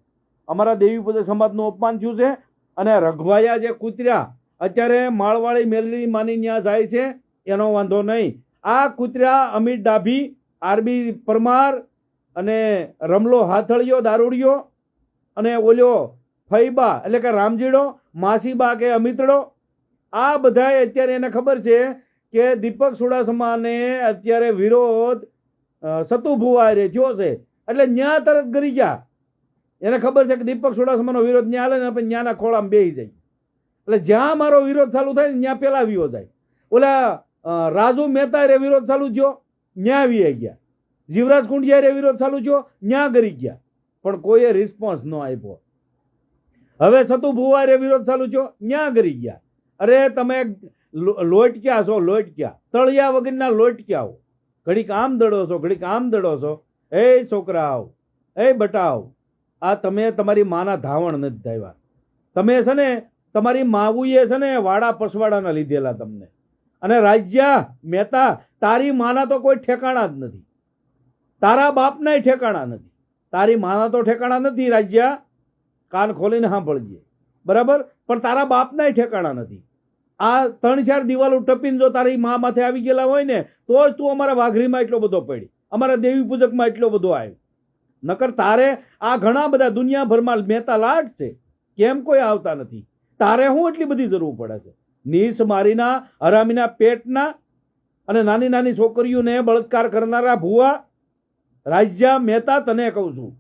અમારા દેવી પૂજક સમાજનું અપમાન થયું છે, અને રઘવાયા જે કૂતર્યા અત્યારે માળવાળી મેલડી માની ન્યા જાય છે, એનો વાંધો નહીં. આ કૂતર્યા અમિત ડાભી, આરબી પરમાર અને રમલો હાથળિયો દારૂડિયો અને ઓલ્યો ફઈબા એટલે કે રામજીડો, માસીબા કે અમિતડો, આ બધાય અત્યારે એને ખબર છે કે દીપક સુડાસમાને અત્યારે વિરોધ સતુભુવા રે થયો છે, એટલે ન્યા તરત ગરી ગયા. એને ખબર છે કે દીપક સુડાસમાનો વિરોધ ન્યા હાલે ને પછી ન્યાના ખોળામાં બેસી જાય. એટલે જ્યાં મારો વિરોધ ચાલુ થાય ને ત્યાં પેલા વિયો જાય. ઓલા રાજુ મહેતા રે વિરોધ ચાલુ થયો, ન્યા વી ગયા. જીવરાજ કુંડિયા રે વિરોધ ચાલુ થયો, ન્યા ગરી ગયા. પણ કોઈએ રિસ્પોન્સ ન આપ્યો. હવે સતુ ભુવા રે વિરોધ ચાલુ થયો, ન્યા ગરી ગયા. અરે તમે લોટક્યા છો, લોટક્યા તળિયા વગરના લોટક્યાઓ. ઘડીક આમ દડો છો, ઘડીક આમ દડો છો. એ છોકરાઓ, એ બટાવ, આ તમે તમારી માના ધાવણ નથી ધાવ્યા. તમે છે ને તમારી માવુએ છે ને વાડા પસવાડાના લીધેલા તમને. અને રાજ્યા મહેતા, તારી માના તો કોઈ ઠેકાણા જ નથી, તારા બાપના ઠેકાણા નથી, તારી માના તો ઠેકાણા નથી. રાજ્યા કાન ખોલીને સાંભળજે, બરાબર. પણ તારા બાપના ઠેકાણા નથી. આ 3-4 દિવાલો ટપીને જો તારી મા માથે આવી ગયેલા હોય ને તો જ તું અમારા વાઘરીમાં એટલો બધો પડી, અમારા દેવી પૂજકમાં એટલો બધો આવ્યો. નકર તારે આ ઘણા બધા દુનિયાભરમાં મહેતા લાટ છે, કેમ કોઈ આવતા નથી? તારે શું એટલી બધી જરૂર પડે છે? નીસ મારીના હરામીના પેટના અને નાની નાની છોકરીઓને બળાત્કાર કરનારા ભુવા રાજ્યા મહેતા, તને કહું છું,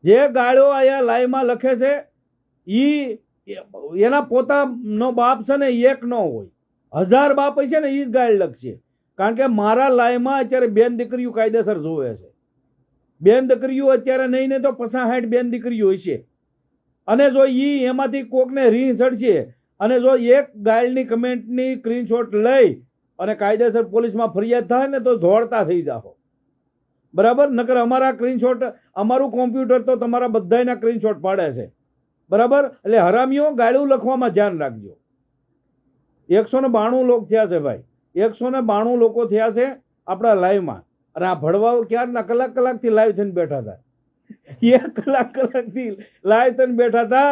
જે ગાળો અહીંયા લાઈવમાં લખે છે ઈ એના પોતાનો બાપ છે ને એક ન હોય, 1000 બાપ છે ને ઈ જ ગાળ લખશે. કારણ કે મારા લાઈવમાં અત્યારે બેન દીકરીઓ કાયદેસર જોવે છે. બેન દીકરીઓ અત્યારે નહીં ને તો 50-60 બેન દીકરીઓ હશે. અને જો ઈ એમાંથી કોકને રીહ ચડશે અને જો એક ગાયલની કમેન્ટની સ્ક્રીનશોટ લઈ અને કાયદેસર પોલીસમાં ફરિયાદ થાય ને તો દોડતા થઈ જાઓ, બરાબર. નકર અમારા સ્ક્રીનશોટ, અમારું કોમ્પ્યુટર તો તમારા બધાના સ્ક્રીનશોટ પાડે છે, બરાબર. એટલે હરામીઓ ગાળું લખવામાં ધ્યાન રાખજો. 192 લોકો થયા છે ભાઈ, 192 લોકો થયા છે આપણા લાઈવમાં. અને આ ભડવાઓ ક્યારના કલાકથી લાઈવ થઈને બેઠા હતા, 1 કલાકથી લાઈવ થઈને બેઠા હતા,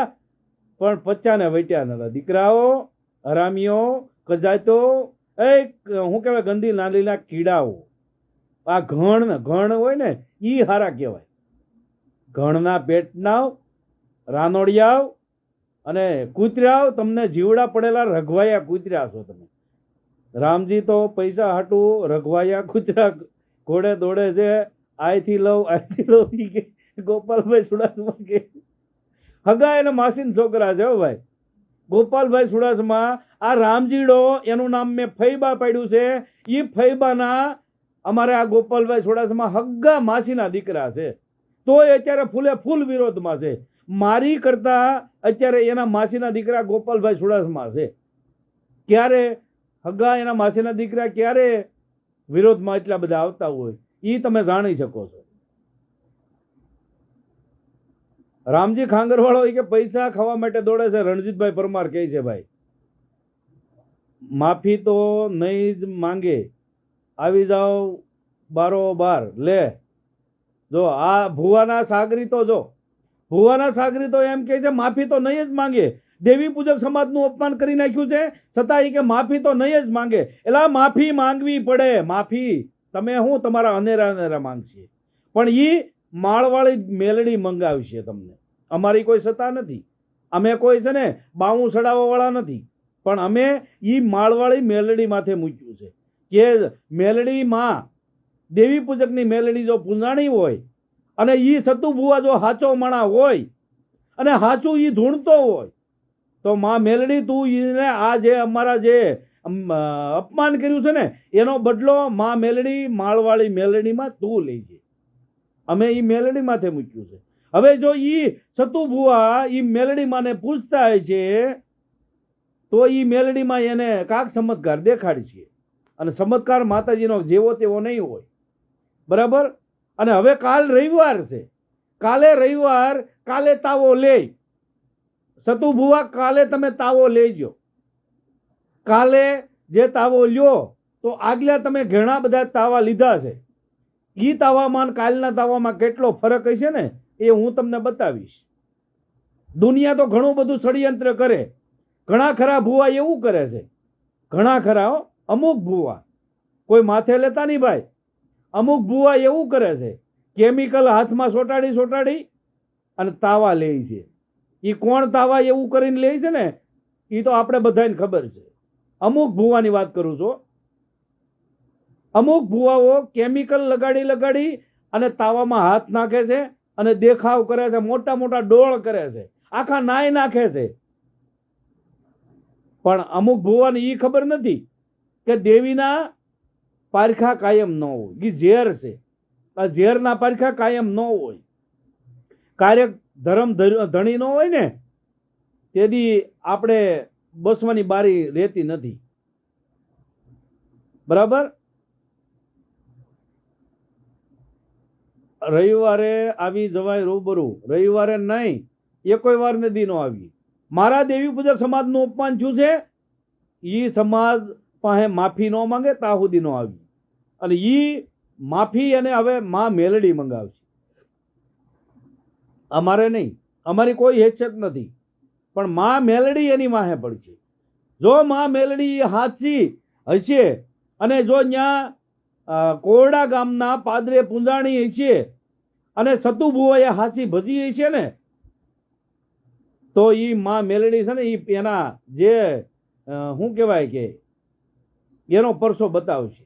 પણ 50 ને વટ્યા નતા. દીકરાઓ, હરામીઓ, કજાતો, એ શું કહેવાય, ગંદી નાલીના કીડાઓ. આ ઘણ હોય ને ઈ હારા કહેવાય. ઘણના પેટના રાનોડિયાઓ અને કૂતરાઓ તમને જીવડા પડેલા રઘવાયા કૂતરા છો તમે. રામજી તો પૈસા હાટું રઘવાયા કૂતરા ઘોડે દોડે છે. આયથી લવ ઈ કે ગોપાલભાઈ ચુડાસમા કે હગા એને માસીન છોકરા છે હો ભાઈ. ગોપાલભાઈ ચુડાસમા આ રામજીડો એનું નામ મેં ફૈબા પાડ્યું છે. ઈ ફૈબાના અમારે આ ગોપાલભાઈ ચુડાસમા હગ્ગા માસીના દીકરા છે. તોય અત્યારે ફૂલે ફૂલ વિરોધમાં છે. મારી કરતા અત્યારે એના માસીના દીકરા ગોપાલભાઈ ચુડાસમા છે. ક્યારે હગ્ગા એના માસીના દીકરા ક્યારે વિરોધમાં એટલા બધા આવતા હોય ઈ તમે જાણી શકો છો. રામજી ખાંગરવાળો કે પૈસા ખાવા માટે દોડે છે. રણજીતભાઈ પરમાર કહે છે ભાઈ માફી તો નહીં જ માંગે, આવી જાઓ બારોબાર લે. જો આ ભુવાના સાગરી તો જો ભુવાના સાગરી તો એમ કે છે માફી તો નહીં જ માંગે. દેવી પૂજક સમાજનું અપમાન કરી નાખ્યું છે છતાં એ કે માફી તો નહીં જ માંગે. એટલે માફી માંગવી પડે. માફી તમે હું તમારા અનેરા અનેરા માંગશે પણ ઈ માળવાળી મેલડી મંગાવશે તમને. અમારી કોઈ સત્તા નથી. અમે કોઈ છે ને બાવું સડાવવા વાળા નથી પણ અમે ઈ માળવાળી મેલડી માથે મૂક્યું છે કે મેલડી માં દેવી પૂજકની મેલડી જો પૂંજાણી હોય અને ઈ સતુ ભુવા જો હાચો માણા હોય અને હાચું ઈ ધૂણતો હોય તો માં મેલડી તું ઈને આ જે અમારા જે અપમાન કર્યું છે ને એનો બદલો માં મેલડી માળવાળી મેલડીમાં તું લેજે. અમે ઈ મેલડી માથે મૂક્યું છે. હવે જો ઈ સતુ ભુવા ઈ મેલડી માને પૂછતા હોય છે તો ઈ મેલડીમાં એને કાક ચમત્કાર દેખાડશે અને ચમત્કાર માતાજીનો જેવો તેવો નહીં હોય. બરાબર. અને હવે કાલ રવિવાર છે. કાલે રવિવાર કાલે તાવો લે. સતુ ભુવા કાલે તમે તાવો લેજો. કાલે જે તાવો લ્યો તો આગલા તમે ઘણા બધા તાવા લીધા છે. ઈ તાવામાં કાલના તાવામાં કેટલો ફરક હશે ને એ હું તમને બતાવીશ. દુનિયા તો ઘણું બધું ષડયંત્ર કરે. ઘણા ખરા ભુવા એવું કરે છે. ઘણા ખરા અમુક ભુવા કોઈ માથે લેતા નહીં ભાઈ. અમુક ભુવા એવું કરે છે કેમિકલ હાથમાં સોટાડી અને તાવા લે છે. ઈ કોણ તાવા એવું કરીને લે છે ને ઈ તો આપણે બધાને ખબર છે. અમુક ભુવાની વાત કરું છું. અમુક ભુવાઓ કેમિકલ લગાડી અને તાવામાં હાથ નાખે છે અને દેખાવ કરે છે. મોટા મોટા ડોળ કરે છે. આખા નાય નાખે છે. પણ અમુક ભુવાને ઈ ખબર નથી કે દેવીના પારખા કાયમ ન હોય. ઈ ઝેર છે. આ ઝેરના પારખા કાયમ ન હોય. કાર્યક ધર્મ ધણી ન હોય ને તેથી આપણે બસવાની બારી રહેતી નથી. બરાબર. રવિવારે આવી જવાય રૂબરૂ. રવિવારે નહીં એકોય વાર નદી નો આવી. મારા દેવી પૂજક સમાજનું અપમાન થયું છે. ઈ સમાજ પાસે માફી ન માંગે ત્યાં સુધી નો આવી અને ઈ માફી અને હવે માં મેલડી મંગાવશે. અમારે નહીં. અમારી કોઈ હેસિયત નથી પણ માં મેલડી એની માહે પડશે. જો માં મેલડી હાચી હશે અને જો ત્યાં કોરડા ગામના પાદરે પૂંજાણી હશે અને સતુ ભુવાએ હાચી ભજી હશે ને તો ઈ માં મેલડી છે ને ઈ એના જે શું કહેવાય કે એનો પરસો બતાવશે.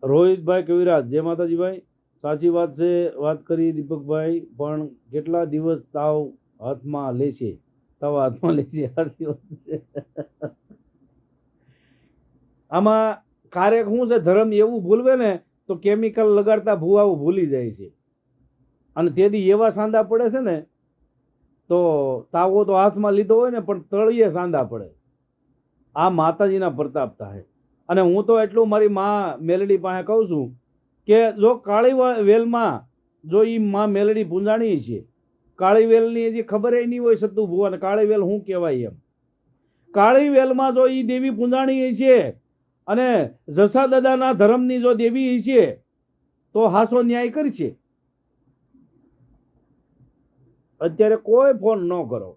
રોહિતભાઈ કવિરાજ જય માતાજી ભાઈ. સાચી વાત છે. વાત કરી દીપકભાઈ પણ કેટલા દિવસ તાવ હાથમાં લેશે. તાવ હાથમાં લેશે. સાચી વાત છે. આમાં કાર્યક શું છે ધર્મ એવું ભૂલવે ને તો કેમિકલ લગાડતા ભુવાઓ ભૂલી જાય છે અને તેથી એવા સાંધા પડે છે ને તો તાવો તો હાથમાં લીધો હોય ને પણ તળિયે સાંધા પડે. આ માતાજીના પ્રતાપ થાય. અને હું તો એટલું મારી માં મેલડી પાસે કહું છું કે જો કાળી વેલમાં જો ઈ માં મેલડી પૂંજાણી છે. કાળી વેલની હજી ખબર નહીં હોય સતુ ભુવાને કાળી વેલ શું કહેવાય એમ. કાળી વેલમાં જો ઈ દેવી પૂંજાણી છે અને જસા દાદાના ધર્મની જો દેવી છે તો હાસો ન્યાય કરશે. અત્યારે કોઈ ફોન ન કરો.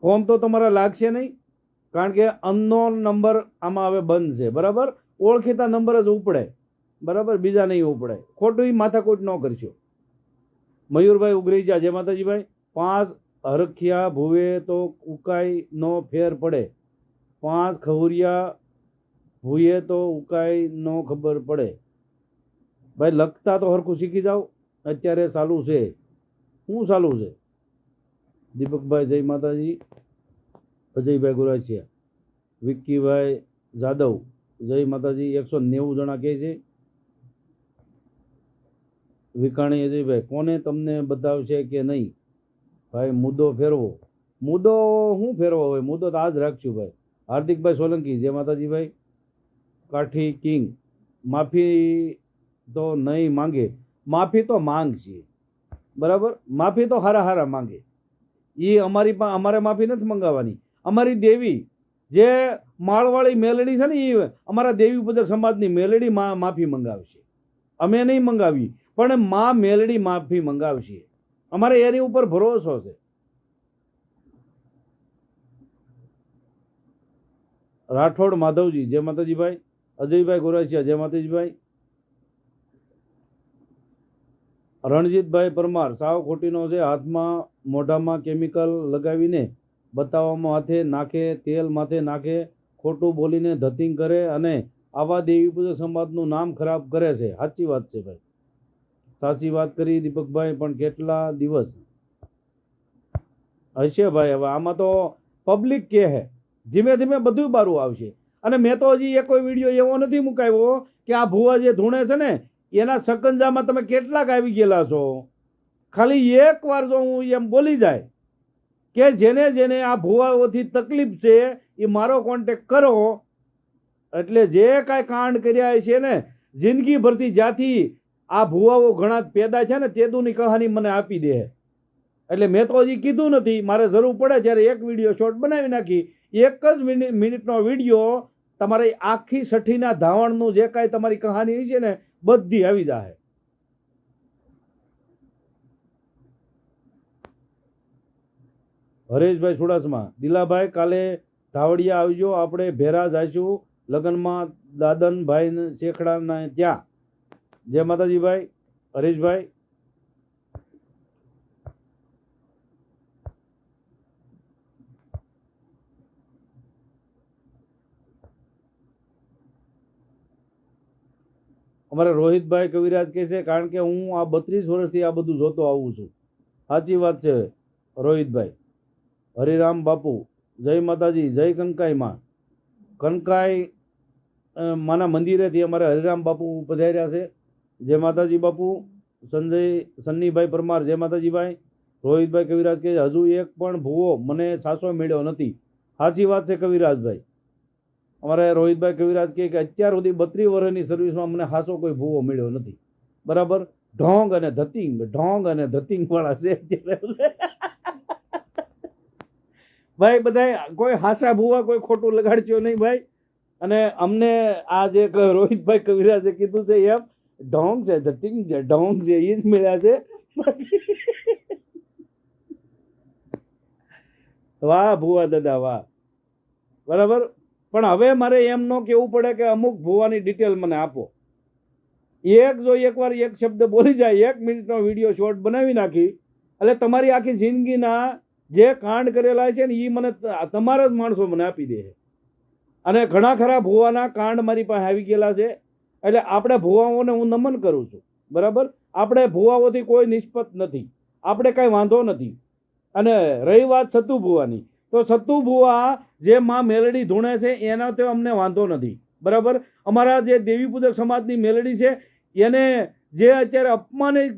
ફોન તો તમારા લાગશે નહીં. કારણ કે અનનોન નંબર આમાં હવે બંધ છે, બરાબર. ઓળખીતા નંબર જ ઉપડે, બરાબર, બીજા નહીં ઉપડે. ખોટું માથાકૂટ ન કરશો. મયુરભાઈ ઉગરીજા, જય માતાજીભાઈ. 5 હરખિયા ભૂવે તો ઉકાઈ નો ફેર પડે, 5 ખવરિયા ભૂએ તો ઉકાઈ નો ખબર પડે. ભાઈ લખતા તો હરખું શીખી જાઓ. અત્યારે ચાલુ છે, શું ચાલુ છે? દીપકભાઈ જય માતાજી. અજયભાઈ ગુરાસિયા, વિક્કીભાઈ જાદવ જય માતાજી. 190 જણા કહે છે. વિકાણી અજયભાઈ, કોને તમને બતાવશે કે નહીં? ભાઈ મુદ્દો ફેરવો. મુદ્દો શું ફેરવો હોય? મુદ્દો તો આજ રાખશું ભાઈ. હાર્દિકભાઈ સોલંકી, જય માતાજી ભાઈ. કાઠી કિંગ, માફી તો નહીં માંગે, માફી તો માંગ છે, બરાબર. માફી તો હારા હારા માંગે. એ અમારે માફી નથી મંગાવવાની. અમારી દેવી જે માળવાળી મેલડી છે ને, એ અમારા દેવી પૂજક સમાજની મેલડી માફી મંગાવશે. અમે નહીં મંગાવી, પણ માં મેલડી માફી મંગાવશે. અમારે એની ઉપર ભરોસો છે. રાઠોડ માધવજી, જય માતાજીભાઈ. અજયભાઈ ગોરાસિયા, જય માતાજીભાઈ. રણજીતભાઈ પરમાર, સાવ ખોટીનો છે. હાથમાં મોઢામાં કેમિકલ લગાવીને બતાવવામાં હાથે નાખે, તેલ માથે નાખે, ખોટું બોલીને ધતિંગ કરે અને આવા દેવી પૂજક સમાજનું નામ ખરાબ કરે છે. સાચી વાત છે ભાઈ, સાચી વાત કરી દીપકભાઈ. પણ કેટલા દિવસ હશે ભાઈ? હવે આમાં તો પબ્લિક કે હે, ધીમે ધીમે બધું બારું આવશે. અને મેં તો હજી એક કોઈ વિડીયો એવો નથી મુકાવ્યો કે આ ભુવા જે ધૂણે છે ને એના સકંજામાં તમે કેટલાક આવી ગયેલા છો. ખાલી એક વાર જો હું એમ બોલી જાય કે જેને જેને આ ભુવાઓથી તકલીફ છે એ મારો કોન્ટેક્ટ કરો, એટલે જે કાંઈ કાંડ કર્યા છે ને જિંદગી ભરથી જ્યાંથી આ ભુવાઓ ઘણા પેદા છે ને તેદુની કહાની મને આપી દે. એટલે મેં તો હજી કીધું નથી, મારે જરૂર પડે ત્યારે એક વિડીયો શોર્ટ બનાવી નાખી. એક જ મિનિટનો વિડીયો તમારી આખી સઠ્ઠીના ધાવણનું જે કાંઈ તમારી કહાની છે ને બધી આવી જાય. હરેશભાઈ સુડાસમા, દિલાભાઈ કાલે ધાવડિયા આવજો, આપણે ભેરા જઈશું લગ્નમાં દાદનભાઈ શેખડાના ત્યાં. જય માતાજીભાઈ. હરેશભાઈ, અમારે રોહિતભાઈ કવિરાજ કહે છે કારણ કે હું આ 32 વર્ષથી આ બધું જોતો આવું છું. સાચી વાત છે રોહિતભાઈ. હરિરામ બાપુ, જય માતાજી. જય કનકાઈ માં. કનકાઈ માના મંદિરેથી અમારે હરિરામ બાપુ પધાર્યા છે. જય માતાજી બાપુ. સન્નીભાઈ પરમાર, જય માતાજીભાઈ. રોહિતભાઈ કવિરાજ કહે હજુ એક પણ ભૂવો મને સાસો મળ્યો નથી. સાચી વાત છે કવિરાજભાઈ. અમારે રોહિતભાઈ કવિરાજ કહે કે અત્યાર સુધી 32 વર્ષની સર્વિસમાં મને હાસો કોઈ ભૂવો મળ્યો નથી, બરાબર. ઢોંગ અને ધતિંગ વાળા છે ભાઈ. બધા કોઈ હાસા ભૂવા કોઈ ખોટું લગાડજો નહીં ભાઈ. અને અમને આ જે રોહિતભાઈ કવિરાજે કીધું છે એમ ઢોંગ છે, ધતિંગ છે, ઢોંગ છે, એ જ મળ્યા છે. વાહ ભૂવા દાદા વાહ, બરાબર. પણ હવે મારે એમ ન કહેવું પડે કે અમુક ભૂવાની ડિટેલ મને આપો. એકવાર એક શબ્દ બોલી જાય, 1 મિનિટનો વિડીયો શોર્ટ બનાવી નાખી એટલે તમારી આખી જિંદગીના જે કાંડ કરેલા છે ને એ મને તમારા જ માણસો મને આપી દે. અને ઘણા ખરા ભૂવાના કાંડ મારી પાસે આવી ગયેલા છે. એટલે આપણે ભૂવાઓને હું નમન કરું છું, બરાબર. આપણે ભૂવાઓથી કોઈ નિષ્પત નથી, આપણે કાંઈ વાંધો નથી. અને રહી વાત સતુ ભૂવાની, તો સતુ ભૂવા જે માં મેલડી ધૂણે છે એના તો અમને વાંધો નથી, બરાબર. અમારા જે દેવી પૂજક સમાજની મેલડી છે એને જે અત્યારે અપમાનિત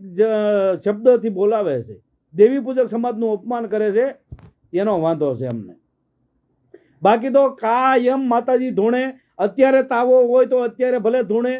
શબ્દથી બોલાવે છે, દેવી પૂજક સમાજનું અપમાન કરે છે, એનો વાંધો છે અમને. બાકી તો કાયમ માતાજી ધૂણે. અત્યારે તાવો હોય તો અત્યારે ભલે ધૂણે,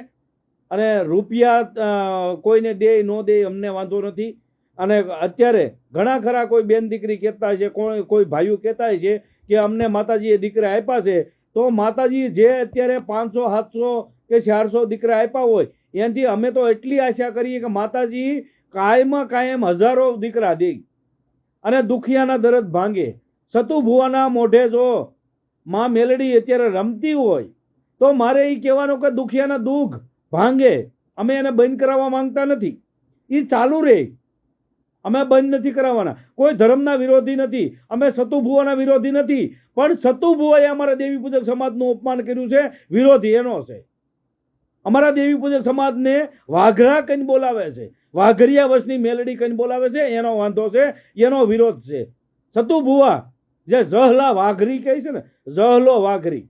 અને રૂપિયા કોઈને દે ન દે અમને વાંધો નથી. અને અત્યારે ઘણા ખરા કોઈ બેન દીકરી કહેતા છે, કોઈ ભાઈઓ કહેતા છે કે અમને માતાજીએ દીકરા આપ્યા છે, તો માતાજી જે અત્યારે 500 700 કે 400 દીકરા આપ્યા હોય એનાથી અમે તો એટલી આશા કરીએ કે માતાજી કાયમ હજારો દીકરા દે અને દુખિયાના દરદ ભાંગે. સતુ ભુવાના મોઢે જો માં મેલડી અત્યારે રમતી હોય તો મારે એ કહેવાનું કે દુખિયાના દુઃખ ભાંગે, અમે એને બંધ કરાવવા માંગતા નથી, એ ચાલુ રહે, અમે બંધ નથી કરાવવાના. કોઈ ધર્મના વિરોધી નથી, અમે સતુભુવાના વિરોધી નથી, પણ સતુભુવાએ અમારા દેવી પૂજક સમાજનું અપમાન કર્યું છે, વિરોધી એનો છે. અમારા દેવી પૂજક સમાજને વાઘરા કઈ બોલાવે છે, વાઘરિયા વંશની મેલડી કઈ બોલાવે છે, એનો વાંધો છે, એનો વિરોધ છે. સતુભુવા જે જહલા વાઘરી કહે છે ને, જહલો વાઘરી,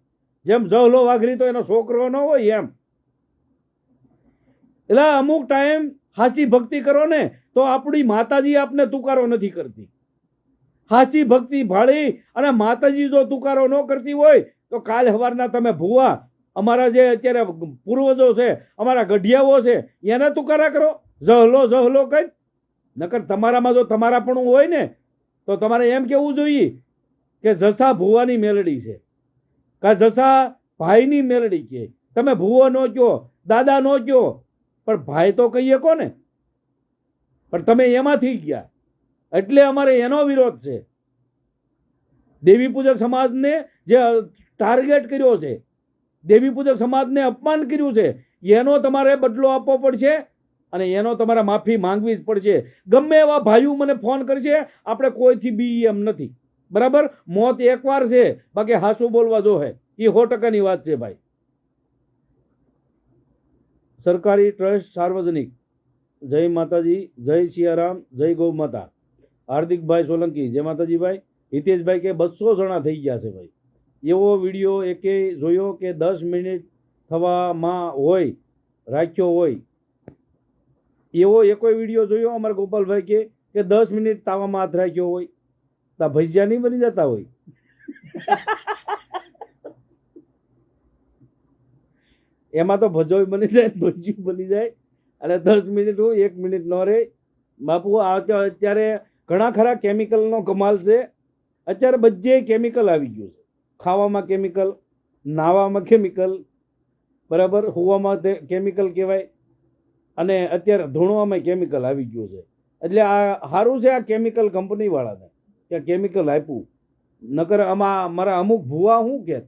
જેમ જહલો વાઘરી તો એનો છોકરો ન હોય એમ. એટલે અમુક ટાઈમ સાચી ભક્તિ કરો ને તો આપણી માતાજી આપને તુકારો નથી કરતી. સાચી ભક્તિ ભાળી અને માતાજી જો તુકારો ન કરતી હોય તો કાલ સવારના તમે ભુવા અમારા જે અત્યારે પૂર્વજો છે, અમારા ગઢિયાઓ છે, એને તુકારા કરો, જહલો જહલો કઈ. નકર તમારામાં જો તમારાપણું હોય ને તો તમારે એમ કેવું જોઈએ કે જસા ભુવાની મેલડી છે, કા જસા ભાઈની મેલડી કે. તમે ભુવો નો કયો, દાદા નો કયો, પણ ભાઈ તો કહીએ કોને. પણ તમે એમાં થઈ ગયા એટલે અમારે એનો વિરોધ છે. દેવી પૂજક સમાજને જે ટાર્ગેટ કર્યો છે, દેવી પૂજક સમાજને અપમાન કર્યું છે, એનો તમારે બદલો આપવો પડશે અને એનો તમારે માફી માંગવી જ પડશે. ગમે એવા ભાઈઓ મને ફોન કરશે, આપણે કોઈથી બી એમ નથી, બરાબર. મોત એકવાર છે, બાકી હાસુ બોલવા જો હે, એ 100% વાત છે ભાઈ. સરકારી ટ્રસ્ટ સાર્વજનિક, જય માતાજી, જય સિયારામ, જય ગૌ માતા. હાર્દિકભાઈ સોલંકી, જય માતાજી ભાઈ. હિતેશભાઈ કે 200 જણા થઈ ગયા છે ભાઈ. એવો વિડીયો એકે જોયો કે 10 મિનિટ થવામાં હોય રાખ્યો હોય, એવો એકોય વિડીયો જોયો અમારા ગોપાલભાઈ કે 10 મિનિટ તાવામાં હાથ રાખ્યો હોય? તા ભજીયા નહીં બની જતા હોય? એમાં તો ભજોય બની જાય, ભજીયું બની જાય, અને 10 મિનિટ હોય, 1 મિનિટ ન રહે. બાપુ અત્યારે ઘણા ખરા કેમિકલનો કમાલ છે. અત્યારે બધે કેમિકલ આવી ગયું છે. ખાવામાં કેમિકલ, નાવામાં કેમિકલ, બરાબર, હુવામાં કેમિકલ કહેવાય, અને અત્યારે ધૂણવામાં કેમિકલ આવી ગયું છે. એટલે આ સારું છે આ કેમિકલ કંપનીવાળાને કે કેમિકલ આપ્યું. નકર આમાં મારા અમુક ભૂવા શું કે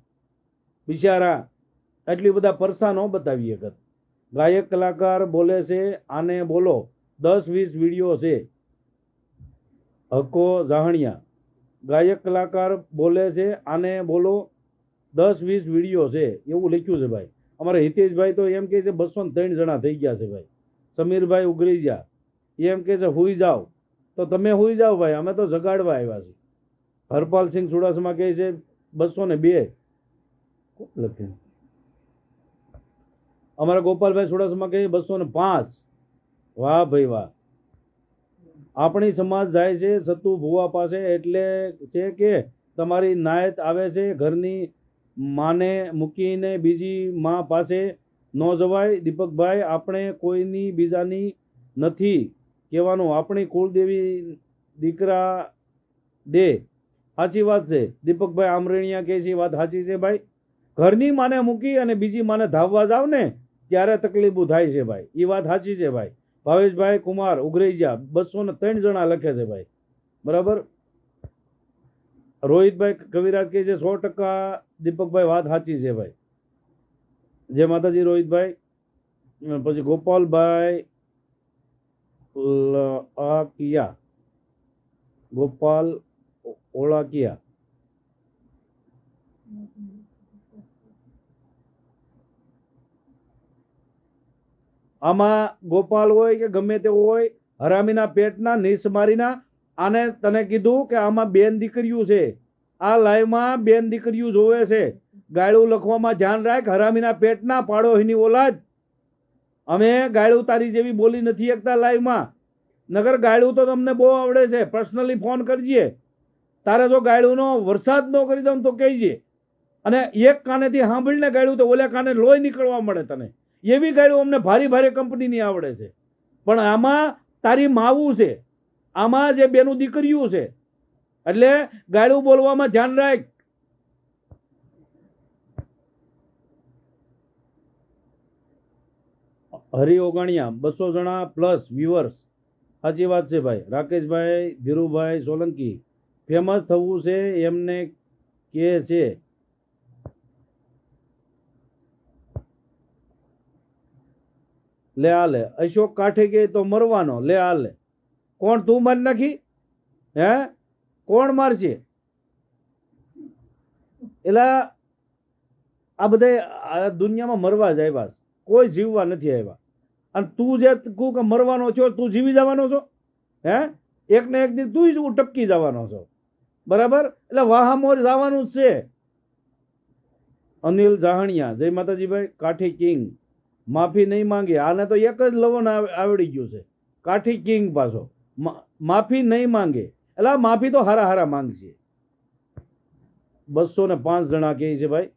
બિચારા એટલી બધા પરસાનો બતાવી શકત. ગાયક કલાકાર બોલે છે, આને બોલો 10-20 વિડીયો છે. હકો જાહણિયા, ગાયક કલાકાર બોલે છે, આને બોલો 10-20 વિડીયો છે, એવું લખ્યું છે ભાઈ. અમારા હિતેશભાઈ તો એમ કહે છે 203 જણા થઈ ગયા છે ભાઈ. સમીરભાઈ ઉગરીજા એમ કહે છે હુઈ જાઓ, તો તમે હુઈ જાઓ ભાઈ, અમે તો જગાડવા આવ્યા છીએ. હરપાલસિંહ ચુડાસમા કહે છે 202 લખે. અમારા ગોપાલભાઈ ચુડાસમા કહે 205. વાહ ભાઈ વાહ. આપણી સમાજ જાય છે સતુ ભુવા પાસે, એટલે છે કે તમારી નાયત આવે છે, ઘરની માને મૂકીને બીજી માં પાસે ન જવાય. દીપકભાઈ, આપણે કોઈની બીજાની નથી કહેવાનું, આપણી કુળદેવી દીકરા દે. સાચી વાત છે દીપકભાઈ આમરણિયા કહે છે, વાત સાચી છે ભાઈ. ઘરની માને મૂકી અને બીજી માને ધાવવા જાવ ને ત્યારે તકલીફો થાય છે ભાઈ, એ વાત સાચી છે ભાઈ. ભાવેશભાઈ કુમાર ઉગરેજા 203 જણા લખે છે ભાઈ, બરાબર. રોહિતભાઈ કવિરાજ કહે છે 100% દીપકભાઈ વાત સાચી છે ભાઈ. જય માતાજી રોહિતભાઈ. પછી ગોપાલભાઈ ઓળાકિયા, ગોપાલ ઓળાકિયા, આમાં ગોપાલ હોય કે ગમે તે હોય, હરામીના પેટના નિસમારીના, આને તને કીધું કે આમાં બેન દીકરીઓ છે, આ લાઈવમાં બેન દીકરીઓ જોવે છે. ગાળું લખવામાં ધ્યાન રાખ, હરામીના પેટના પાડોહીની ઓલાદ. અમે ગાળું તારી જેવી બોલી નથી શકતા લાઈવમાં. નગર ગાળું તો તમને બહુ આવડે છે, પર્સનલી ફોન કરજે. તારે જો ગાળુંનો વરસાદ ન કરી દઉં તો કહીજે. અને એક કાનેથી સાંભળીને ગાળું તો ઓલે કાને લોહી નીકળવા મળે તને. એવી ગાળું અમને ભારી ભારે કંપનીની આવડે છે. પણ આમાં તારી માવું છે, આમાં જે બેનું દીકરીઓ છે, એટલે ગાળું બોલવામાં ધ્યાન રાખ. હરી ઓગાણિયા 200 જણા પ્લસ વ્યુઅર્સ. સાચી વાત છે ભાઈ. રાકેશભાઈ ધીરુભાઈ સોલંકી, ફેમસ થવું છે એમને કે છે લે હાલે. અશોક કાઠી કે તો મરવાનો, લે હાલે. કોણ તું મારી નાખી? હે, કોણ મારશે? એટલે આ બધા દુનિયામાં મરવા જ આવ્યા છે, કોઈ જીવવા નથી આવ્યા. અને તું જે કહું કે મરવાનો છો, તું જીવી જવાનો છો? હે, એક ને એક દી તું જ ટપકી જવાનો છો, બરાબર? એટલે વાહામોર જવાનું જ છે. અનિલ જાહણિયા, જય માતાજી ભાઈ. કાઠી કિંગ માફી નહીં માંગે. આને તો એક જ લવણ આવડી ગયું છે, કાઠી કિંગ પાછો માફી નહીં માંગે. એટલે માફી તો હારા હારા માંગશે. 205 જણા કહે છે ભાઈ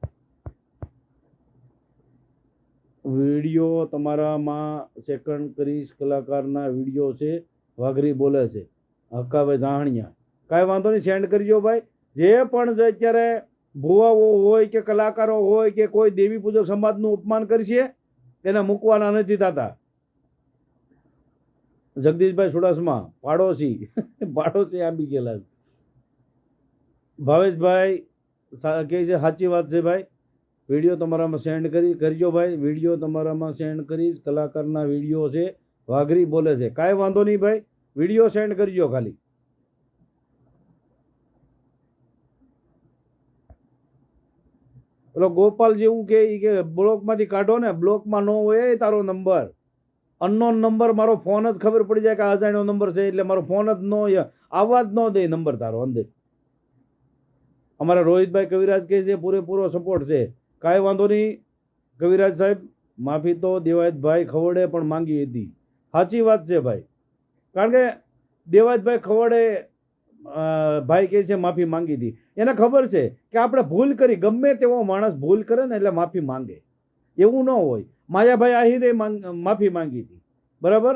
વિડીયો તમારામાં સેકન્ડ કરીશ, કલાકારના વિડીયો છે, વાઘરી બોલે છે. હકાભાઈ જાહણિયા, કાંઈ વાંધો નહીં, સેન્ડ કરજો ભાઈ. જે પણ અત્યારે ભુવાઓ હોય કે કલાકારો હોય કે કોઈ દેવી પૂજક સમાજનું અપમાન કરશે તેને મૂકવાના નથી થતા. જગદીશભાઈ સુડાસમા, પાડોશી પાડોશી આપી ગયેલા. ભાવેશભાઈ કહે છે સાચી વાત છે ભાઈ, વિડીયો તમારામાં સેન્ડ કરજો ભાઈ. વિડીયો તમારામાં સેન્ડ કરીશ, કલાકારના વિડીયો છે, વાઘરી બોલે છે. કાંઈ વાંધો નહીં ભાઈ, વિડીયો સેન્ડ કરજો ખાલી. પેલો ગોપાલ જેવું કે બ્લોકમાંથી કાઢો ને, બ્લોકમાં ન હોય તારો નંબર, અનનોન નંબર. મારો ફોન જ ખબર પડી જાય કે અજાણ્યો નંબર છે એટલે મારો ફોન જ ન આવવા જ ન દે નંબર તારો અંદર. અમારા રોહિતભાઈ કવિરાજ કહે છે પૂરેપૂરો સપોર્ટ છે. કાંઈ વાંધો નહીં કવિરાજ સાહેબ, માફી તો દેવાયતભાઈ ખવડે પણ માંગી હતી. સાચી વાત છે ભાઈ, કારણ કે દેવાયતભાઈ ખવડે ભાઈ કહે છે માફી માંગી હતી. એને ખબર છે કે આપણે ભૂલ કરી, ગમે તેવો માણસ ભૂલ કરે ને એટલે માફી માંગે, એવું ન હોય. માયાભાઈ આહિરે માફી માંગી હતી, બરાબર?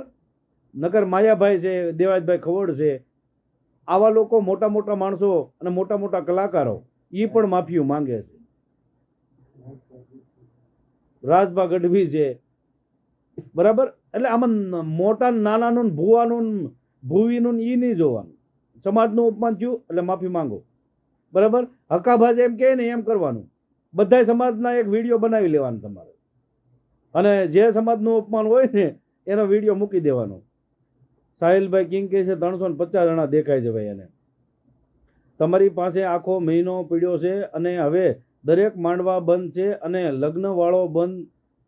નકર માયાભાઈ છે, દેવાયતભાઈ ખવડ છે, આવા લોકો મોટા મોટા માણસો અને મોટા મોટા કલાકારો એ પણ માફીઓ માંગે છે. રાજભા ગઢવી છે, બરાબર? એટલે આમાં મોટા નાનાનું ભુવાનું ભૂવીનું ઈ નહીં જોવાનું. સમાજનું અપમાન થયું એટલે માફી માંગો, બરાબર? હકાભાજ એમ કહે ને એમ કરવાનું. બધા સમાજના એક વિડીયો બનાવી લેવાનો તમારે, અને જે સમાજનું અપમાન હોય ને એનો વિડીયો મૂકી દેવાનો. સાહિલભાઈ કિંગ કહે છે 350 જણા દેખાય છે ભાઈ. એને તમારી પાસે આખો મહિનો પીડ્યો છે અને હવે દરેક માંડવા બંધ છે અને લગ્ન વાળો બંધ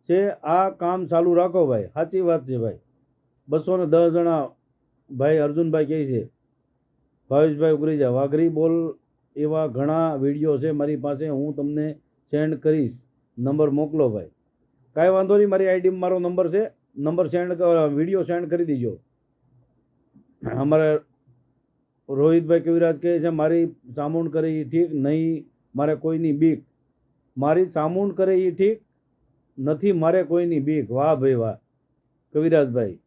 છે. આ કામ ચાલુ રાખો ભાઈ. સાચી વાત છે ભાઈ. 210 જણા ભાઈ અર્જુનભાઈ કહે છે. ભાવેશભાઈ ઉગરીજા, વાઘરી બોલ એવા ઘણા વિડીયો છે મારી પાસે, હું તમને સેન્ડ કરીશ, નંબર મોકલો ભાઈ. કાંઈ વાંધો નહીં, મારી આઈડીમાં મારો નંબર છે, નંબર સેન્ડ વિડીયો સેન્ડ કરી દીજો. અમારે રોહિતભાઈ કવિરાજ કહે છે મારી સામૂણ કરે એ ઠીક નહીં, મારે કોઈની બીક. મારી સામૂણ કરે એ ઠીક નથી, મારે કોઈની બીક. વાહ ભાઈ વાહ કવિરાજભાઈ.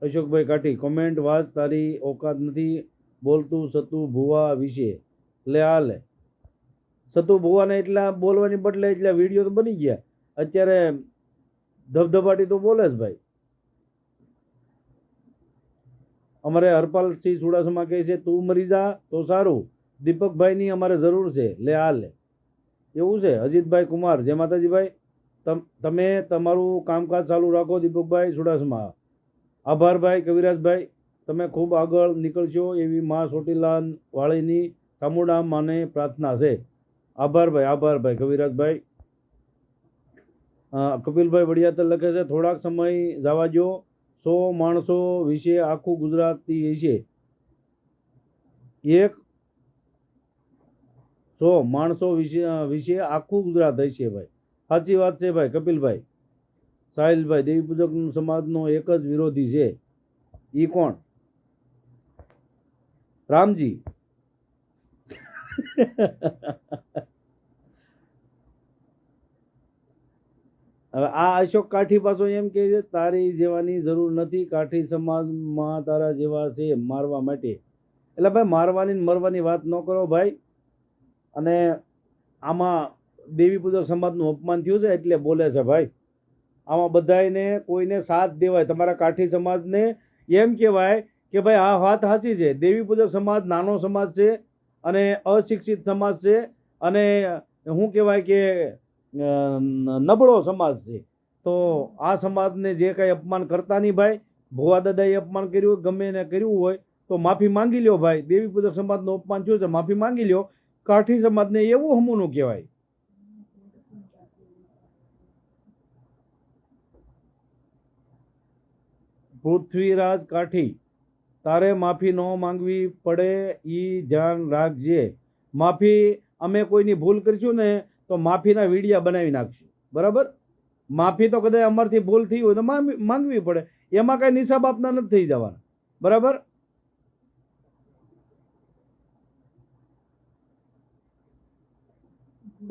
અશોકભાઈ કાઠી, કોમેન્ટ વાંચ, તારી ઓકાત નથી બોલતું સતુ ભુવા વિશે. લે હાલે. સતુ ભુવાને એટલા બોલવાની બદલે એટલા વિડીયો તો બની ગયા. અત્યારે ધબધબાટી તો બોલે જ ભાઈ. અમારે હરપાલસિંહ ચુડાસમા કહે છે તું મરી જા તો સારું, દીપકભાઈની અમારે જરૂર છે. લે હાલે. એવું છે. અજીતભાઈ કુમાર, જય માતાજી ભાઈ. તમે તમારું કામકાજ ચાલુ રાખો દીપકભાઈ ચુડાસમા. આભાર ભાઈ કવિરાજભાઈ, તમે ખૂબ આગળ નીકળશો એવી મા ચોટીલા વાળીની ચામુંડા માને પ્રાર્થના છે. આભાર ભાઈ, આભાર ભાઈ કવિરાજભાઈ. કપિલભાઈ વડિયાતર લખે છે થોડાક સમય જવા દો, 100 માણસો વિશે આખું ગુજરાતી હશે. 100 માણસો વિશે આખું ગુજરાત હશે ભાઈ. સાચી વાત છે ભાઈ કપિલભાઈ. સાહિલભાઈ, દેવી પૂજક સમાજનો એક જ વિરોધી છે. ઈ કોણ? રામજી. હવે આ અશોક કાઠી પાછો એમ કે છે તારી જેવાની જરૂર નથી, કાઠી સમાજમાં તારા જેવા છે મારવા માટે. એટલે ભાઈ મારવાની મરવાની વાત ન કરો ભાઈ. અને આમાં દેવી પૂજક સમાજનું અપમાન થયું છે એટલે બોલે છે ભાઈ. આમાં બધાને કોઈને સાથ દેવાય. તમારા કાઠી સમાજને એમ કહેવાય કે ભાઈ આ વાત સાચી છે, દેવી પૂજક સમાજ નાનો સમાજ છે અને અશિક્ષિત સમાજ છે અને શું કહેવાય કે નબળો સમાજ છે. તો આ સમાજને જે કાંઈ અપમાન કરતા નહીં ભાઈ. ભુવા દાદાએ અપમાન કર્યું હોય, ગમે એને કર્યું હોય તો માફી માંગી લ્યો ભાઈ. દેવી પૂજક સમાજનું અપમાન થયું છે, માફી માંગી લ્યો. કાઠી સમાજને એવું હમુનું કહેવાય. પૃથ્વીરાજ કાઠી, તારે માફી ન માંગવી પડે ઈ ધ્યાન રાખજે. માફી અમે કોઈની ભૂલ કરીશું ને તો માફીના વિડિયા બનાવી નાખશું, બરાબર. માફી તો કદાચ અમારથી ભૂલ થઈ હોય તો માંગવી પડે, એમાં કઈ નિશાબ આપના નથી થઈ જવાના, બરાબર.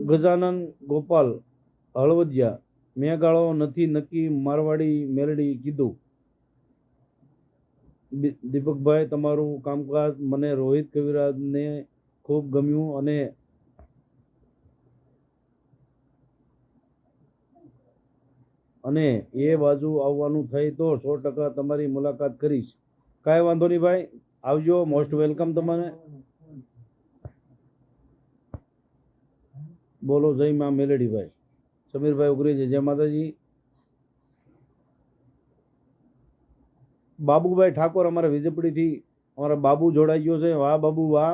ગજાનન ગોપાલ હળવદિયા, મેં ગાળો નથી નક્કી મારવાડી મેલડી કીધું. દીપકભાઈ, તમારું કામકાજ મને રોહિત કવિરાજને ખૂબ ગમ્યું અને એ બાજુ આવવાનું થાય તો 100% તમારી મુલાકાત કરીશ. કાંઈ વાંધો નહીં ભાઈ, આવજો, મોસ્ટ વેલકમ તમને. બોલો જય માં મેલડીભાઈ. સમીરભાઈ ઉગરી, જય માતાજી. બાબુભાઈ ઠાકોર અમારા વિજયપુરીથી અમારા બાબુ જોડાઈ ગયો છે. વાહ બાબુ વાહ.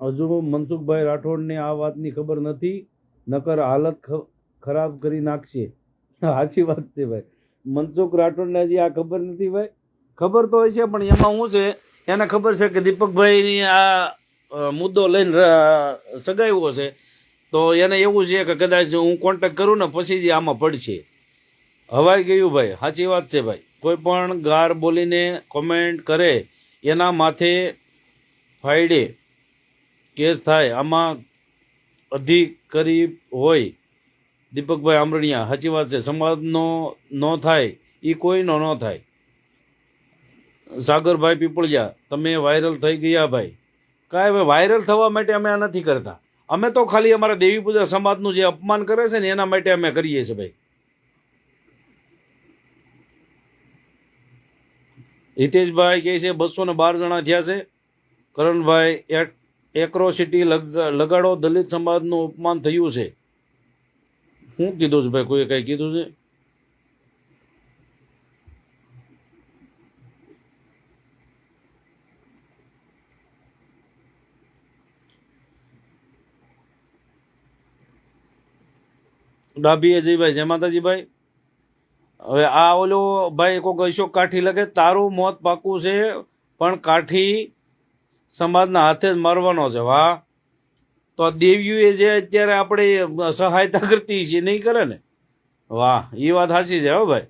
હજુ મનસુખભાઈ રાઠોડને આ વાતની ખબર નથી, નકર હાલત ખરાબ કરી નાખશે. સાચી વાત છે ભાઈ. મનસુખ રાઠોડને હજી આ ખબર નથી ભાઈ. ખબર તો હોય છે પણ એમાં શું છે, એને ખબર છે કે દીપકભાઈની આ મુદ્દો લઈને સગાવ્યો છે, તો એને એવું છે કે કદાચ હું કોન્ટેક્ટ કરું ને પછી જ આમાં પડશે. હવાઈ ગયું ભાઈ. સાચી વાત છે ભાઈ. કોઈ પણ ગાર બોલીને કોમેન્ટ કરે એના માથે ફાયડે કેસ થાય. આમાં અધિકારી હોય દીપકભાઈ આંબરણિયા. સાચી વાત છે. સમાજનો ન થાય એ કોઈનો ન થાય. સાગરભાઈ પીપળિયા, તમે વાયરલ થઈ ગયા ભાઈ. કાંઈ ભાઈ, વાયરલ થવા માટે અમે આ નથી કરતા. અમે તો ખાલી અમારા દેવી પૂજા સમાજનું જે અપમાન કરે છે ને એના માટે અમે કરીએ છીએ ભાઈ. હિતેશભાઈ કહે છે 212 જણા થયા છે. કરણભાઈ, એક્રોસિટી લગાડો, દલિત સમાજનું અપમાન થયું છે. શું કીધું છે ભાઈ? કોઈ કઈ કીધું છે? ડાભી અજયભાઈ, જય માતાજી ભાઈ. હવે આ ઓલો ભાઈ કોઈક અશોક કાઠી લખે, તારું મોત પાકું છે પણ કાઠી સમાજના હાથે જ મારવાનો છે. વાહ. તો દેવીઓએ જે અત્યારે આપણે સહાયતા કરતી છે નહીં કરે ને. વાહ, એ વાત સાચી છે હો ભાઈ.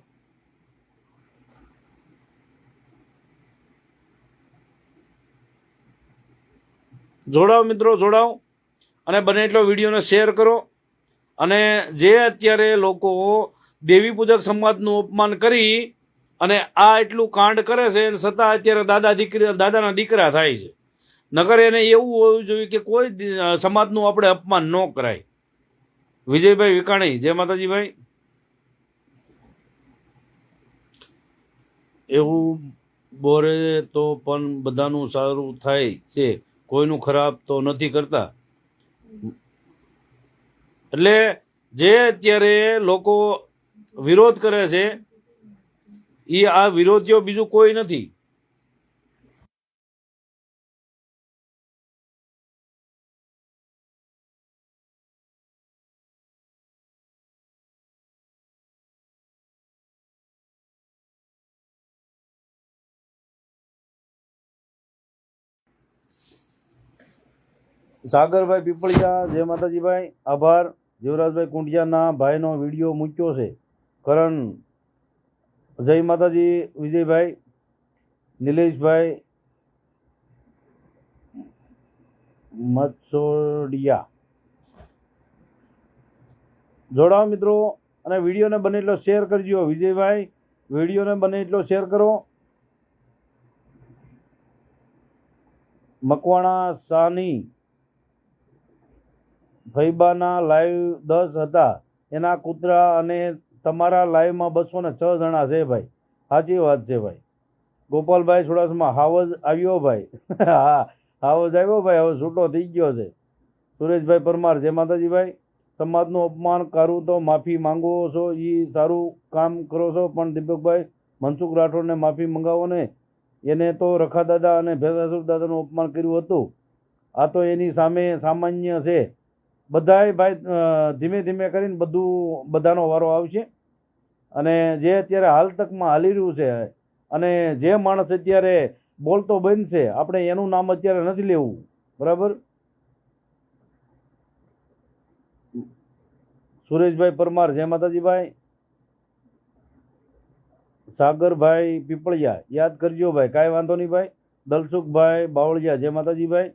જોડાઓ મિત્રો, જોડાઓ અને બને એટલો વિડીયોને શેર કરો. અને જે અત્યારે લોકો દેવી પૂજક સમાજનું અપમાન કરી અને આ એટલું કાંડ કરે છે છતાં અત્યારે દાદાના દીકરા થાય છે. નકર એને એવું હોવું જોઈએ કે કોઈ સમાજનું આપણે અપમાન ન કરાય. વિજયભાઈ વિકાણી, જય માતાજી ભાઈ. એવું બોરે તો પણ બધાનું સારું થાય છે, કોઈનું ખરાબ તો નથી કરતા. એટલે જે અત્યારે લોકો વિરોધ કરે છે એ આ વિરોધીઓ બીજું કોઈ નથી. સાગરભાઈ પીપળિયા, જય માતાજી ભાઈ. આભાર. જીવરાજભાઈ કુંડિયાના ભાઈનો વિડીયો મૂક્યો છે. કરણ, જય માતાજી. વિજયભાઈ, નિલેશભાઈ મત્સોડિયા, જોડાઓ મિત્રો અને વિડીયોને બને એટલો શેર કરજો. વિજયભાઈ, વિડીયોને બને એટલો શેર કરો. મકવાણા સાની, ફૈબાના લાઈવ 10 હતા, એના કૂતરા અને તમારા લાઈવમાં 206 જણા છે ભાઈ. સાચી વાત છે ભાઈ. ગોપાલભાઈ સુડાસમા, હાવજ આવ્યો ભાઈ. હા, હાવજ આવ્યો ભાઈ, હવે છૂટો થઈ ગયો છે. સુરેશભાઈ પરમાર, જય માતાજીભાઈ. સમાજનું અપમાન કરું તો માફી માંગો છો, એ સારું કામ કરો છો, પણ દીપકભાઈ મનસુખ રાઠોડને માફી મંગાવો ને. એને તો રખા દાદા અને ભેસાસુર દાદાનું અપમાન કર્યું હતું. આ તો એની સામે સામાન્ય છે. બધાય ભાઈ ધીમે ધીમે કરીને બધાનો વારો આવશે. અને જે અત્યારે હાલ તકમાં હાલી રહ્યું છે અને જે માણસ અત્યારે બોલતો બનશે, આપણે એનું નામ અત્યારે નથી લેવું, બરાબર. સુરેશભાઈ પરમાર, જય માતાજીભાઈ. સાગરભાઈ પીપળિયા, યાદ કરજો ભાઈ, કાંઈ વાંધો નહીં ભાઈ. દલસુખભાઈ બાવળિયા, જય માતાજીભાઈ.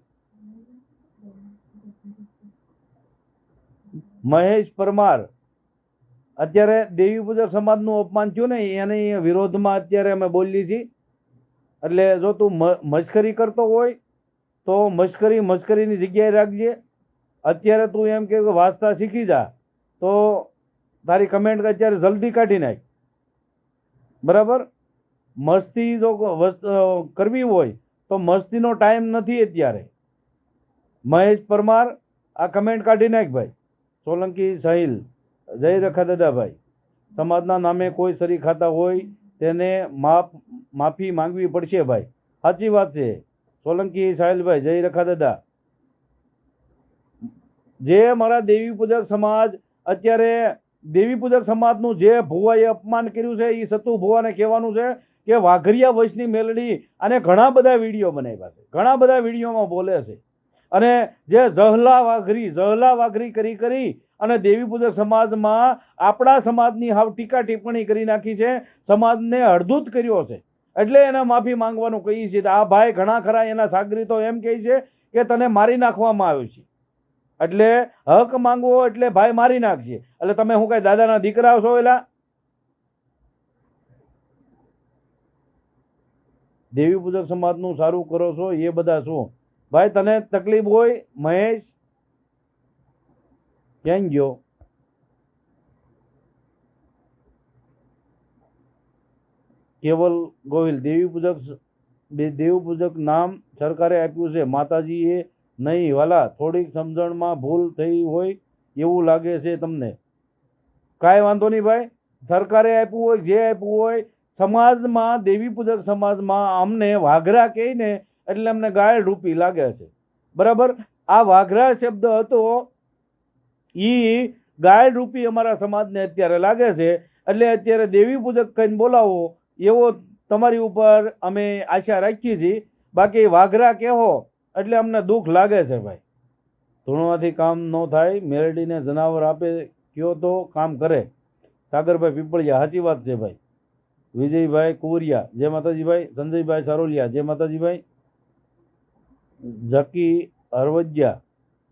મહેશ પરમાર, અત્યારે દેવી પૂજક સમાજનું અપમાન થયું ને એની વિરોધમાં અત્યારે અમે બોલીએ છીએ. એટલે જો તું મશ્કરી કરતો હોય તો મશ્કરીની જગ્યાએ રાખજે. અત્યારે તું એમ કે વાંચતા શીખી જા તો તારી કમેન્ટ અત્યારે જલ્દી કાઢી નાખ, બરાબર. મસ્તી જો કરવી હોય તો મસ્તીનો ટાઈમ નથી અત્યારે. મહેશ પરમાર, આ કમેન્ટ કાઢી નાખ ભાઈ. સોલંકી સાહિલ, જય રખા દાદાભાઈ. સમાજના નામે કોઈ સરી ખાતા હોય તેને માફી માંગવી પડશે ભાઈ. સાચી વાત છે સોલંકી સાહિલભાઈ, જય રખા દાદા. જે મારા દેવી પૂજક સમાજ, અત્યારે દેવી પૂજક સમાજનું જે ભુવાએ અપમાન કર્યું છે, એ સતુ ભુવાને કહેવાનું છે કે વાઘરિયા વંશની મેલડી. અને ઘણા બધા વિડીયો બનાવ્યા છે, ઘણા બધા વિડીયોમાં બોલે છે. અને જે જહલા વાઘરી કરી અને દેવી પૂજક સમાજમાં આપણા સમાજની હાવ ટીકા ટિપ્પણી કરી નાખી છે, સમાજને અડધૂત કર્યો છે. એટલે એને માફી માંગવાનું કહીએ છીએ. આ ભાઈ ઘણા ખરા એના સાગરીતો એમ કહે છે કે તને મારી નાખવામાં આવ્યો છે, એટલે હક માંગવો એટલે ભાઈ મારી નાખશે. એટલે તમે હું કઈ દાદાના દીકરા છો? એલા દેવી પૂજક સમાજનું સારું કરો છો એ બધા શું ભાઈ? તને તકલીફ હોય, મહેશ ક્યાં ગયો? કેવલ ગોહિલ, દેવી પૂજક નામ સરકારે આપ્યું છે, માતાજીએ નહીં વાલા. થોડીક સમજણમાં ભૂલ થઈ હોય એવું લાગે છે તમને. કાંઈ વાંધો નહીં ભાઈ, સરકારે આપ્યું હોય, જે આપ્યું હોય. સમાજમાં, દેવી પૂજક સમાજમાં અમને વાઘરા કહે ને એટલે અમને ગાય રૂપી લાગે છે, બરાબર. આ વાઘરા શબ્દ હતો ઈ ગાય રૂપી અમારા સમાજને અત્યારે લાગે છે. એટલે અત્યારે દેવી પૂજક કહીને બોલાવો એવો તમારી ઉપર અમે આશા રાખીએ છીએ. બાકી વાઘરા કહેવો એટલે અમને દુઃખ લાગે છે ભાઈ. ધૂણવાથી કામ ન થાય, મેરડીને જનાવર આપે કયો તો કામ કરે. સાગરભાઈ પીપળિયા, સાચી વાત છે ભાઈ. વિજયભાઈ કુવરિયા, જય માતાજીભાઈ. સંજયભાઈ સારોલિયા, જય માતાજીભાઈ. ઝકી હરવજિયા,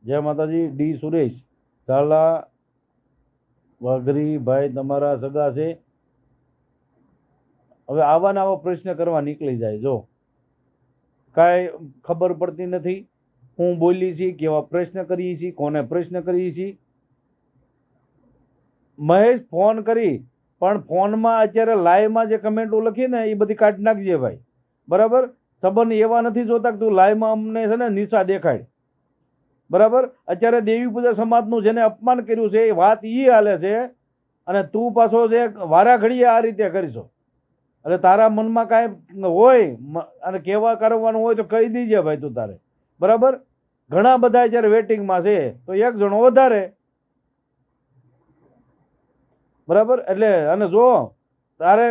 જય માતાજી. ડી સુરેશ ઝાલા, વાઘરી ભાઈ તમારા સગા છે. હવે આવા ને આવા પ્રશ્ન કરવા નીકળી જાય. જો કાંઈ ખબર પડતી નથી હું બોલી છીએ, કેવા પ્રશ્ન કરીએ છીએ, કોને પ્રશ્ન કરીએ છીએ. મહેશ ફોન કરી, પણ ફોનમાં અત્યારે લાઈવમાં જે કમેન્ટો લખી ને એ બધી કાઢી નાખજે ભાઈ, બરાબર. સંબંધ એવા નથી જોતા કે તું લાઈવમાં અમને છે ને નિશા દેખાડ, બરાબર. અત્યારે દેવી પૂજા સમાજનું જેને અપમાન કર્યું છે એ વાત એ હાલે છે, અને તું પાછો જે વારા ઘડીએ આ રીતે કરીશો. એટલે તારા મનમાં કાંઈ હોય અને કેવા કરવાનું હોય તો કહી દીજે ભાઈ તું તારે, બરાબર. ઘણા બધા જ્યારે વેટિંગમાં છે તો એક જણો વધારે, બરાબર. એટલે અને જો તારે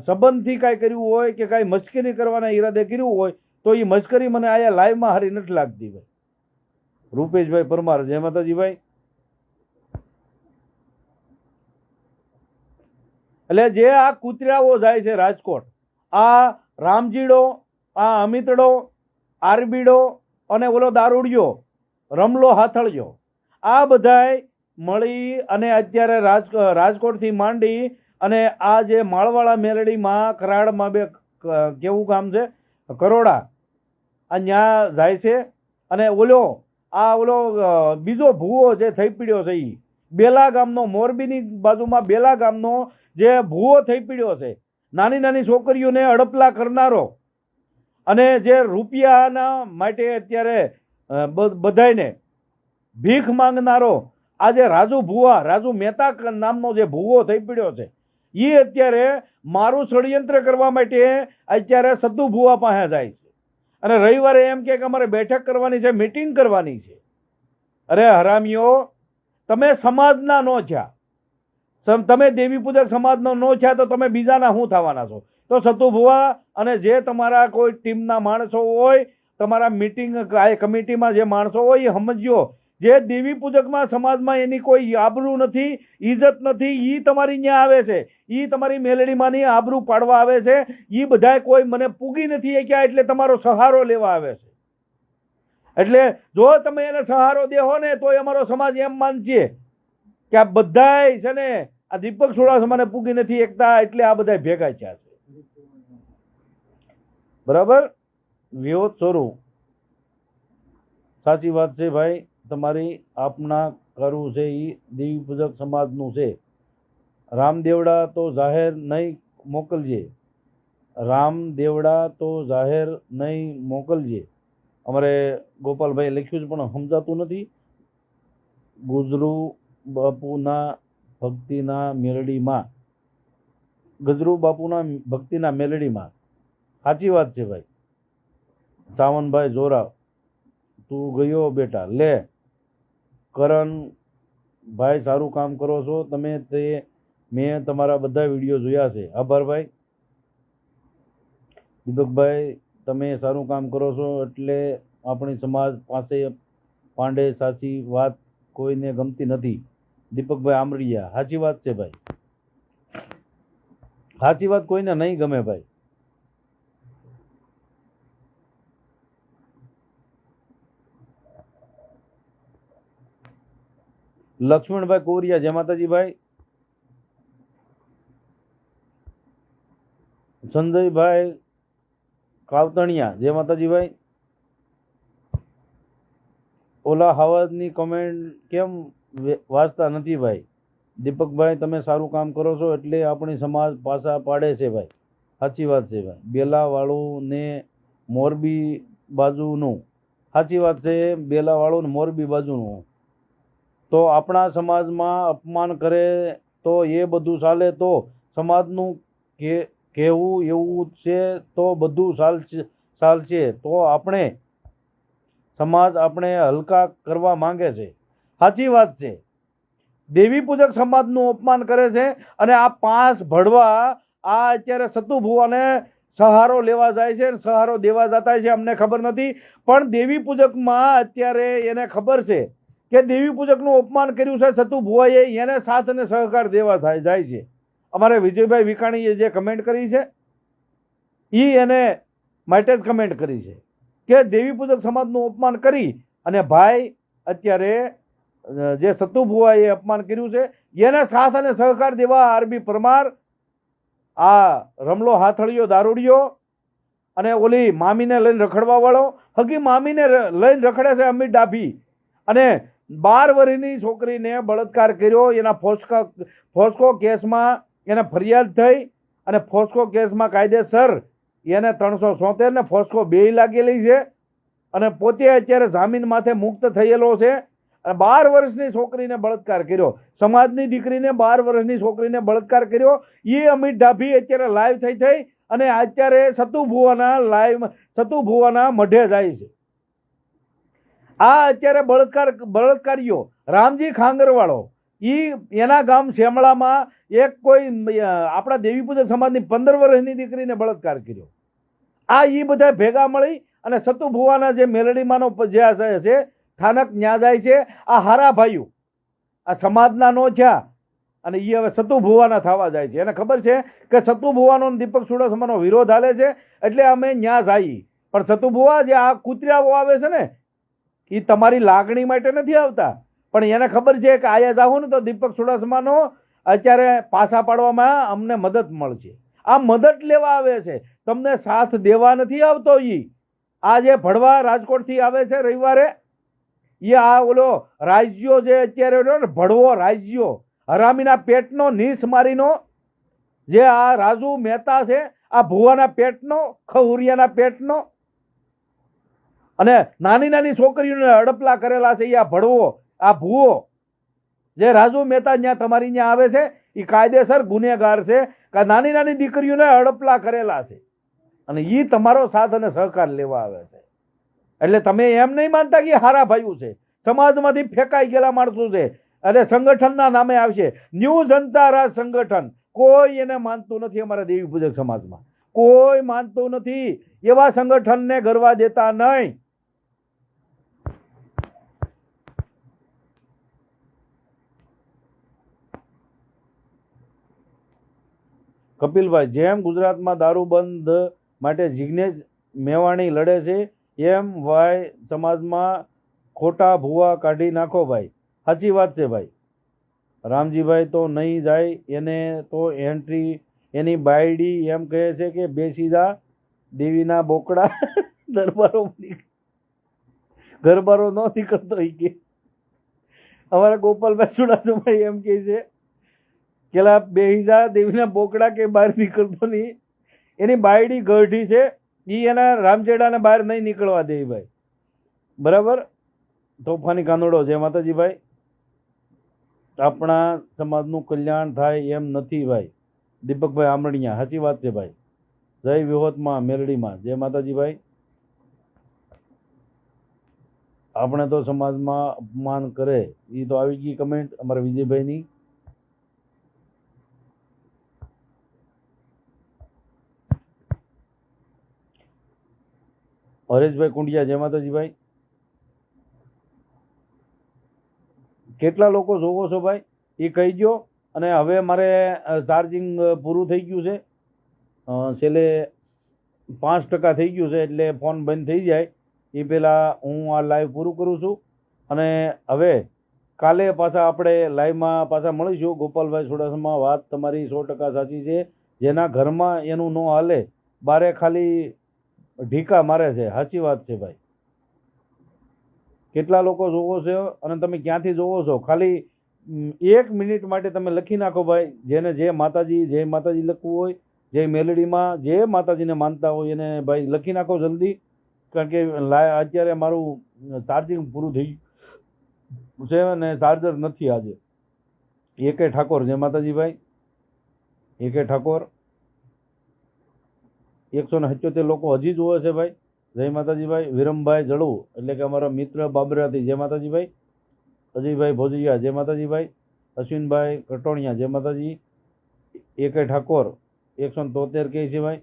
સંબંધથી કાંઈ કર્યું હોય કે કાંઈ મશ્કરી કરવાના ઈરાદે કર્યું હોય તો એ મશ્કરી મને આયા લાઈવમાં હારી નથી લાગતી ભાઈ. રૂપેશભાઈ પરમાર, જય માતાજીભાઈ. એટલે જે આ કૂતરાઓ જાય છે રાજકોટ, આ રામજીડો, આ અમિતડો, આરબીડો અને ઓલો દારૂડિયો, રમલો હાથળિયો, આ બધાય મળી અને અત્યારે રાજકોટથી માંડી અને આ જે માળવાળા મેલડીમાં કરાડમાં બે કેવું ગામ છે કરોડા, આ ન્યા જાય છે. અને ઓલો બીજો ભૂવો જે થઈ પીડ્યો છે એ બેલા ગામનો, મોરબીની બાજુમાં બેલા ગામનો જે ભૂવો થઈ પીડ્યો છે, નાની નાની છોકરીઓને અડપલા કરનારો, અને જે રૂપિયાના માટે અત્યારે બધાને ભીખ માંગનારો આજે રાજુ મહેતા નામનો જે ભૂવો થઈ પડ્યો છે, એ અત્યારે મારું ષડયંત્ર કરવા માટે અત્યારે સત્તુ ભુવા પાસે જાય છે અને રવિવારે એમ કે અમારે બેઠક કરવાની છે, મીટિંગ કરવાની છે. અરે હરામીઓ, તમે સમાજના નો થયા, તમે દેવી પૂજક સમાજનો નો થયા તો તમે બીજાના શું થવાના છો? તો સત્તુ ભુવા અને જે તમારા કોઈ ટીમના માણસો હોય, તમારા મીટિંગ કમિટીમાં જે માણસો હોય, એ સમજો, જે દેવી પૂજકમાં સમાજમાં એની કોઈ આબરૂ નથી, ઇજ્જત નથી, ઈ તમારી ન્યા આવે છે, ઈ તમારી મેલડીમાંની આબરૂ પાડવા આવે છે. ઈ બધાય કોઈ મને પૂગી નથી ક્યાં, એટલે તમારો સહારો લેવા આવે છે. એટલે જો તમે એને સહારો દેહો ને તો અમારો સમાજ એમ માનશે કે આ બધાય છે ને આ દીપક ચુડાસમાને પૂગી નથી એકતા, એટલે આ બધા ભેગા થયા છે. બરાબર? વિરોધ સ્વરૂપ સાચી વાત છે ભાઈ તમારી. આપના કરવું છે એ દેવી પૂજક સમાજનું છે. રામદેવડા તો જાહેર નહીં મોકલજે, રામદેવડા તો જાહેર નહીં મોકલજે. અમારે ગોપાલભાઈ લખ્યું છે પણ સમજાતું નથી. ગુજરુ બાપુના ભક્તિના મેલડીમાં, ગજરુ બાપુના ભક્તિના મેલડીમાં. સાચી વાત છે ભાઈ. સાવનભાઈ જોરા, તું ગયો બેટા લે. કરણ ભાઈ સારું કામ કરો છો તમે, તે મેં તમારા બધા વિડીયો જોયા છે. આભાર ભાઈ. દીપકભાઈ, તમે સારું કામ કરો છો એટલે આપણી સમાજ પાસે પાંડે સાચી વાત કોઈને ગમતી નથી. દીપકભાઈ આમરિયા, સાચી વાત છે ભાઈ. સાચી વાત કોઈને નહીં ગમે ભાઈ. લક્ષ્મણભાઈ કોરિયા, જય માતાજી ભાઈ. સંજયભાઈ કાવતણિયા, જય માતાજી ભાઈ. ઓલા હવાજની કોમેન્ટ કેમ વાંચતા નથી ભાઈ? દીપકભાઈ, તમે સારું કામ કરો છો એટલે આપણી સમાજ પાછા પાડે છે ભાઈ. સાચી વાત છે ભાઈ. બેલાવાળું ને મોરબી બાજુનું, સાચી વાત છે. બેલાવાળું ને મોરબી બાજુનું તો આપણા સમાજમાં અપમાન કરે તો એ બધું ચાલે? તો સમાજનું કહેવું એવું છે તો બધું ચાલશે. તો આપણે સમાજ આપણે હલકા કરવા માંગે છે. સાચી વાત છે. દેવી પૂજક સમાજનું અપમાન કરે છે અને આ 5 ભડવા આ અત્યારે સત્તુ ભુવાને સહારો લેવા જાય છે, સહારો દેવા જતા છે. અમને ખબર નથી, પણ દેવી પૂજકમાં અત્યારે એને ખબર છે કે દેવી પૂજકનું અપમાન કર્યું છે સત્તુ ભુવાએ, એને સાથ અને સહકાર દેવા જાય છે. અમારે વિજયભાઈ વિકાણીએ જે કમેન્ટ કરી છે એ એને માટે જ કમેન્ટ કરી છે કે દેવી પૂજક સમાજનું અપમાન કરી અને ભાઈ અત્યારે જે સત્તુ ભુવાએ અપમાન કર્યું છે એને સાથ અને સહકાર દેવા આરબી પરમાર, આ રમલો હાથળિયો દારૂડિયો અને ઓલી મામીને લઈને રખડવા વાળો, હગી મામીને લઈને રખડે છે અમિત ડાભી, અને 12 વર્ષની છોકરીને બળાત્કાર કર્યો. એના ફોસ્કો કેસમાં એને ફરિયાદ થઈ અને ફોસ્કો કેસમાં કાયદેસર એને 377 ને ફોસ્કો 2 લાગેલી છે અને પોતે અત્યારે જામીન માથે મુક્ત થયેલો છે. 12 વર્ષની છોકરીને બળાત્કાર કર્યો, સમાજની દીકરીને 12 વર્ષની છોકરીને બળાત્કાર કર્યો. એ અમિત ડાભી અત્યારે લાઈવ થઈ અને અત્યારે સત્તુ ભુવાના મઢે જાય છે. આ અત્યારે બળાત્કારીઓ રામજી ખાંગરવાળો, એના ગામ શેમળામાં એક કોઈ આપણા દેવી પૂજક સમાજની 15 વર્ષની દીકરીને બળાત્કાર કર્યો. આ એ બધા ભેગા મળી અને સત્તુ ભુવાના જે મેલડીમાંનો જે છે સ્થાનક ન્યા જાય છે. આ હારા ભાઈઓ આ સમાજના નો થયા અને એ હવે સત્તુ ભુવાના થવા જાય છે. એને ખબર છે કે સત્તુ ભુવાનો દીપક ચુડાસમાનો વિરોધ હાલે છે એટલે અમે ન્યા જઈએ. પણ સત્તુ ભુવા જે આ કૂતરાઓ આવે છે ને એ તમારી લાગણી માટે નથી આવતા, પણ એને ખબર છે કે આયા જાઉં ને તો દીપક ચુડાસમાનો અત્યારે પાછા પાડવામાં અમને મદદ મળશે. આ મદદ લેવા આવે છે, તમને સાથ દેવા નથી આવતો. આ જે ભડવા રાજકોટથી આવે છે રવિવારે, એ આ ઓલો રાજ્યો જે અત્યારે ભડવો રાજ્યો હરામીના પેટનો નીસ મારીનો જે આ રાજુ મહેતા છે, આ ભુવાના પેટનો, ખહુરિયાના પેટનો, અને નાની નાની છોકરીઓને હડપલા કરેલા છે. આ ભડવો, આ ભૂવો જે રાજુ મહેતા ત્યાં તમારી ત્યાં આવે છે એ કાયદેસર ગુનેગાર છે કે નાની નાની દીકરીઓને હડપલા કરેલા છે અને એ તમારો સાથ અને સહકાર લેવા આવે છે. એટલે તમે એમ નહીં માનતા કે હારા ભાઈઓ છે, સમાજમાંથી ફેંકાઈ ગયેલા માણસો છે અને સંગઠનના નામે આવશે. ન્યૂ જનતા રાજ સંગઠન કોઈ એને માનતું નથી. અમારા દેવી પૂજક સમાજમાં કોઈ માનતું નથી. એવા સંગઠનને ગરવા દેતા નહીં. કપિલભાઈ, જેમ ગુજરાતમાં દારૂબંધ માટે જિગ્નેશ મેવાણી લડે છે એમ વાય સમાજમાં ખોટા ભૂવા કાઢી નાખો ભાઈ. સાચી વાત છે ભાઈ. રામજીભાઈ તો નહીં જાય, એને તો એન્ટ્રી એની બાયડી એમ કહે છે કે બેસી જા દેવીના બોકડા દરબારો ગરબારો ન નીકળતો કે અમારા ગોપાલભાઈ ચુડાસમાભાઈ એમ કહે છે કેલા બેસી જા દેવીના બોકડા કે બહાર નીકળતો નહીં. એની બાયડી ગઢી છે, એ એના રામચેડાને બહાર નહીં નીકળવા દે ભાઈ. બરાબર. તોફાની કાનોડો, જય માતાજી ભાઈ. આપણા સમાજનું કલ્યાણ થાય એમ નથી ભાઈ. દીપકભાઈ આમરણિયા, સાચી વાત છે ભાઈ. જય વિહોતમાં મેલડીમાં, જય માતાજી ભાઈ. આપણે તો સમાજમાં અપમાન કરે એ તો આવી ગઈ કમેન્ટ અમારા વિજયભાઈની. હરેશભાઈ કુંડિયા, જય માતાજી ભાઈ. કેટલા લોકો જોવો છો ભાઈ એ કહી દો. અને હવે મારે ચાર્જિંગ પૂરું થઈ ગયું છે, છેલ્લે 5% થઈ ગયું છે, એટલે ફોન બંધ થઈ જાય એ પહેલાં હું આ લાઈવ પૂરું કરું છું. અને હવે કાલે પાછા આપણે લાઈવમાં પાછા મળીશું. ગોપાલભાઈ ચુડાસમા, વાત તમારી 100% સાચી છે. જેના ઘરમાં એનું ન હાલે બારે ખાલી ઢીકા મારે છે. સાચી વાત છે ભાઈ. કેટલા લોકો જોવો છો અને તમે ક્યાંથી જોવો છો? ખાલી 1 મિનિટ માટે તમે લખી નાખો ભાઈ. જેને જે માતાજી, જય માતાજી લખવું હોય, જય મેલડીમાં જે માતાજીને માનતા હોય એને ભાઈ લખી નાખો જલ્દી. કારણ કે અત્યારે મારું ચાર્જિંગ પૂરું થઈ ગયું છે અને ચાર્જર નથી આજે. એકે ઠાકોર, જય માતાજી ભાઈ. એકે ઠાકોર. 177 લોકો હજી જોવે છે ભાઈ. જય માતાજી ભાઈ. વિરમભાઈ જળુ એટલે કે અમારા મિત્ર બાબરાથી, જય માતાજી ભાઈ. અજયભાઈ ભોજિયા, જય માતાજી ભાઈ. અશ્વિનભાઈ કટોણિયા, જય માતાજી. એકે ઠાકોર 173 કહે છે ભાઈ.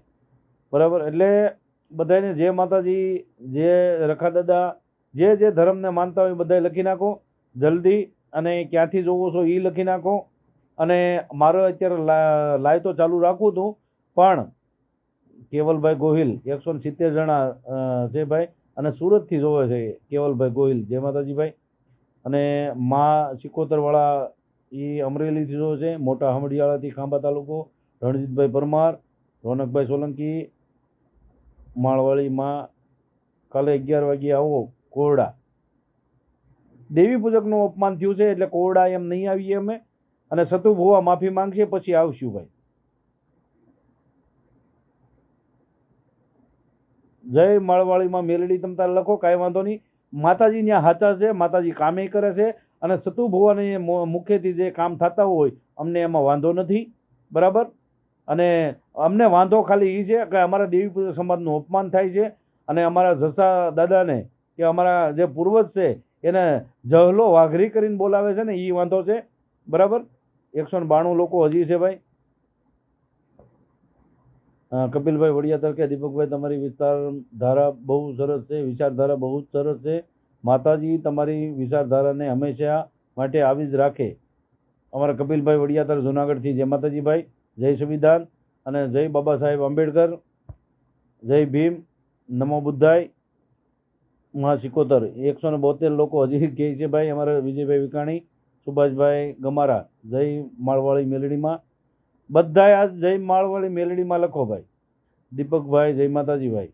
બરાબર. એટલે બધાને જય માતાજી. જે રખા દાદા જે જે ધર્મને માનતા હોય બધાએ લખી નાખો જલ્દી. અને ક્યાંથી જોવો છો એ લખી નાખો. અને મારો અત્યારે લાઈવ તો ચાલુ રાખું હતું પણ કેવલભાઈ ગોહિલ 170 જણા છે ભાઈ. અને સુરતથી જોવે છે કેવલભાઈ ગોહિલ, જય માતાજી ભાઈ. અને મા સિકોતરવાળા એ અમરેલીથી જોવે છે. મોટા હમડિયાળાથી ખાંભા તાલુકો રણજીતભાઈ પરમાર, રોનકભાઈ સોલંકી, માળવાડીમાં કાલે 11 વાગે આવો કોરડા. દેવી પૂજકનું અપમાન થયું છે એટલે કોરડા એમ નહીં આવીએ અમે. અને સતુ ભુવા માફી માંગશે પછી આવશું ભાઈ. જય માળવાડીમાં મેલડી તમ તારે લખો, કાંઈ વાંધો નહીં. માતાજી ત્યાં હાચા છે, માતાજી કામે કરે છે. અને સતુ ભુવાની મુખ્યથી જે કામ થતા હોય અમને એમાં વાંધો નથી. બરાબર. અને અમને વાંધો ખાલી એ છે કે અમારા દેવી પૂજક સમાજનું અપમાન થાય છે અને અમારા જસા દાદાને કે અમારા જે પૂર્વજ છે એને જહલો વાઘરી કરીને બોલાવે છે ને એ વાંધો છે. બરાબર. 192 લોકો હજી છે ભાઈ. કપિલભાઈ વડિયાતર કે દીપકભાઈ તમારી વિચારધારા બહુ સરસ છે, વિચારધારા બહુ જ સરસ છે. માતાજી તમારી વિચારધારાને હંમેશા માટે આવી જ રાખે. અમારા કપિલભાઈ વડિયાતર જુનાગઢથી, જય માતાજી ભાઈ. જય સંવિધાન અને જય બાબા સાહેબ આંબેડકર. જય ભીમ, નમો બુદ્ધાય. મહા સિકોતર 172 લોકો હજી કહે છે ભાઈ. અમારા વિજયભાઈ વિકાણી, સુભાષભાઈ ગમારા, જય માળવાળી મેલડીમાં. બધાએ આજ જય માળવાળી મેલડીમાં લખો ભાઈ. દીપકભાઈ, જય માતાજી ભાઈ.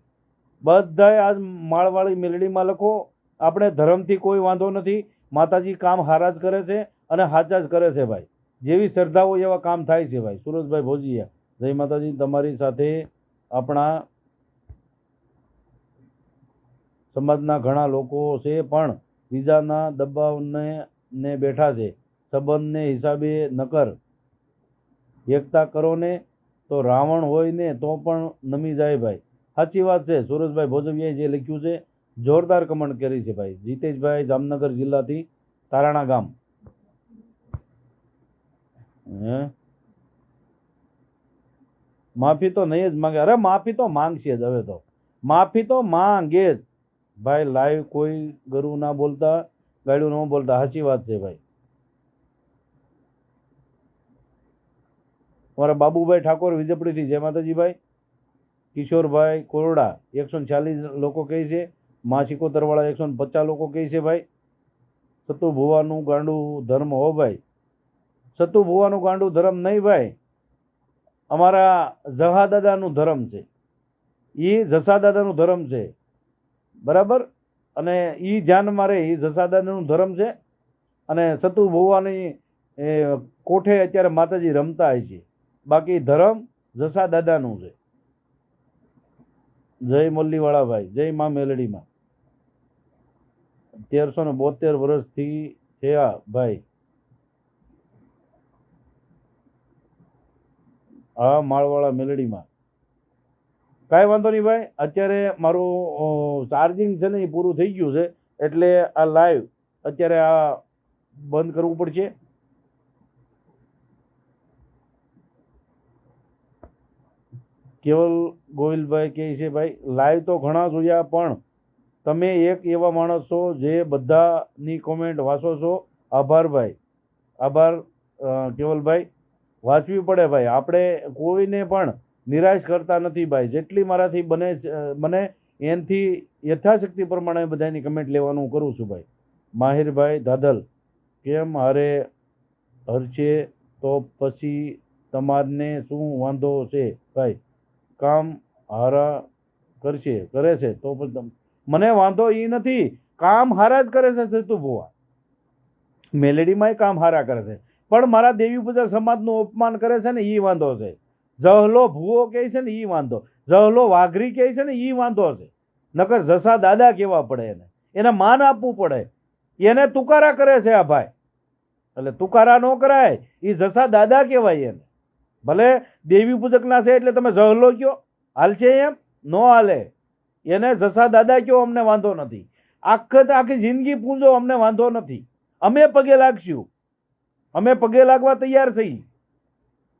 બધાએ આજ માળવાળી મેલડીમાં લખો. આપણે ધર્મથી કોઈ વાંધો નથી. માતાજી કામ હારા જ કરે છે અને હાચા જ કરે છે ભાઈ. જેવી શ્રદ્ધા હોય એવા કામ થાય છે ભાઈ. સુરજભાઈ ભોજિયા, જય માતાજી. તમારી સાથે આપણા સમાજના ઘણા લોકો છે પણ બીજાના દબાવને ને બેઠા છે. સંબંધને હિસાબે નકર એકતા કરો ને તો રાવણ હોય ને તો પણ નમી જાય ભાઈ. સાચી વાત છે. સુરેશભાઈ ભોજવિયાએ જે લખ્યું છે જોરદાર કમેન્ટ કરી છે ભાઈ. જીતેશભાઈ જામનગર જિલ્લાથી તારાણા ગામ. માફી તો નહીં જ માંગે. અરે માફી તો માંગશે જ હવે તો. માફી તો માંગે જ ભાઈ. લાઈવ કોઈ ગરુ ના બોલતા, ગાડું ન બોલતા. સાચી વાત છે ભાઈ. અમારા બાબુભાઈ ઠાકોર વિજયપુરીથી જય માતાજી ભાઈ. કિશોરભાઈ કોરડા 146 લોકો કહે છે. માસિકો તરવાળા 150 લોકો કહે છે ભાઈ. સતુ ભુવાનું ગાંડું ધર્મ હો ભાઈ. સતુ ભુવાનું ગાંડું ધર્મ નહીં ભાઈ, અમારા જહાદાદાનું ધર્મ છે. એ જસાદાદાનું ધર્મ છે, બરાબર. અને એ ધ્યાન મારે એ જસાદાદાનું ધર્મ છે. અને સતુ ભુવાની કોઠે અત્યારે માતાજી રમતા હોય છે. બાકી ધર્મ જસાદાદાનું છે. જય મલ્લીવાળા ભાઈ, જય મા મેલડીમાં. 1372 વર્ષથી થયા ભાઈ. હા, માળવાળા મેલડીમાં. કાંઈ વાંધો નહીં ભાઈ. અત્યારે મારું ચાર્જિંગ છે ને એ પૂરું થઈ ગયું છે, એટલે આ લાઈવ અત્યારે આ બંધ કરવું પડશે. કેવલ ગોવિલભાઈ કહે છે ભાઈ લાઈવ તો ઘણા જોયા, પણ તમે એક એવા માણસ છો જે બધાની કોમેન્ટ વાંચો છો. આભાર ભાઈ, આભાર કેવલભાઈ. વાંચવી પડે ભાઈ. આપણે કોઈને પણ નિરાશ કરતા નથી ભાઈ. જેટલી મારાથી બને એનાથી યથાશક્તિ પ્રમાણે બધાની કમેન્ટ લેવાનું કરું છું ભાઈ. માહિરભાઈ દાદલ, કેમ હારે હરશે તો પછી તમારને શું વાંધો છે ભાઈ? કામ હારા કરે છે તો પછી મને વાંધો એ નથી. કામ હારા જ કરે છે સતુ ભુવા. મેલેડીમાંય કામ હારા કરે છે, પણ મારા દેવી પૂજક સમાજનું અપમાન કરે છે ને એ વાંધો છે. જહલો ભૂવો કહે છે ને એ વાંધો, જહલો વાઘરી કહે છે ને એ વાંધો છે. નકર જસા દાદા કેવા પડે, એને માન આપવું પડે. એને તુકારા કરે છે આ ભાઈ, એટલે તુકારા ન કરાય. એ જસા દાદા કહેવાય એને. ભલે દેવી પૂજકના છે એટલે તમે જહલો કયો, હાલશે એમ? ન હાલે. એને જસા દાદા કયો, અમને વાંધો નથી. આખી જિંદગી પૂંજો, અમને વાંધો નથી. અમે પગે લાગશું, અમે પગે લાગવા તૈયાર થઈ.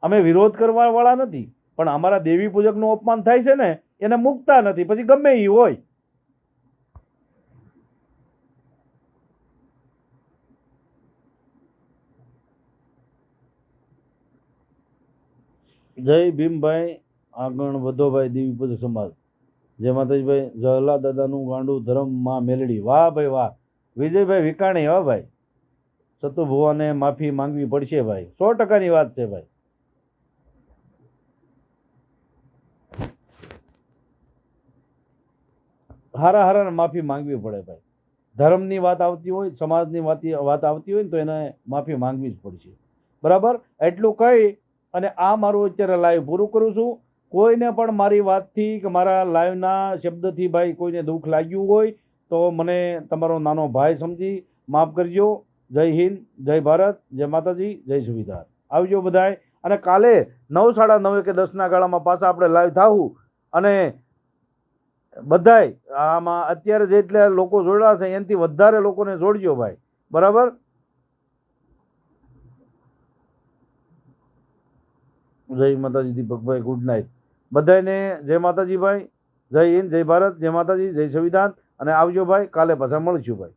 અમે વિરોધ કરવા વાળા નથી, પણ અમારા દેવી પૂજકનું અપમાન થાય છે ને એને મૂકતા નથી, પછી ગમે એ હોય. જય ભીમભાઈ, આગળ વધો ભાઈ. દેવી પૂજક સમાજ, જય માતાજીભાઈ. જહલા દાદાનું ગાંડું ધર્મ માં મેલડી. વાહ ભાઈ વાહ. વિજયભાઈ વિકાણી. હા ભાઈ, સતુ ભુવાને માફી માંગવી પડશે ભાઈ. 100%ની વાત છે ભાઈ. હારા માફી માંગવી પડે ભાઈ. ધર્મની વાત આવતી હોય, સમાજની વાત આવતી હોય ને તો એને માફી માંગવી જ પડશે, બરાબર. એટલું કહી અને આ મારું અત્યારે લાઈવ પૂરું કરું છું. કોઈને પણ મારી વાતથી કે મારા લાઈવના શબ્દથી ભાઈ કોઈને દુઃખ લાગ્યું હોય તો મને તમારો નાનો ભાઈ સમજી માફ કરજો. જય હિન્દ, જય ભારત, જય માતાજી, જય સુવિધાર. આવજો બધાય. અને કાલે 9, 9:30 કે 10 ના ગાળામાં પાછા આપણે લાઈવ થાવું. અને બધાય આમાં અત્યારે જેટલા લોકો જોડાયા છે એનાથી વધારે લોકોને જોડજો ભાઈ, બરાબર. જય માતાજી દીપકભાઈ, ગુડ નાઇટ બધાને. જય માતાજી ભાઈ, જય હિન્દ, જય ભારત, જય માતાજી, જય સંવિધાન. અને આવજો ભાઈ, કાલે પાછા મળશું ભાઈ.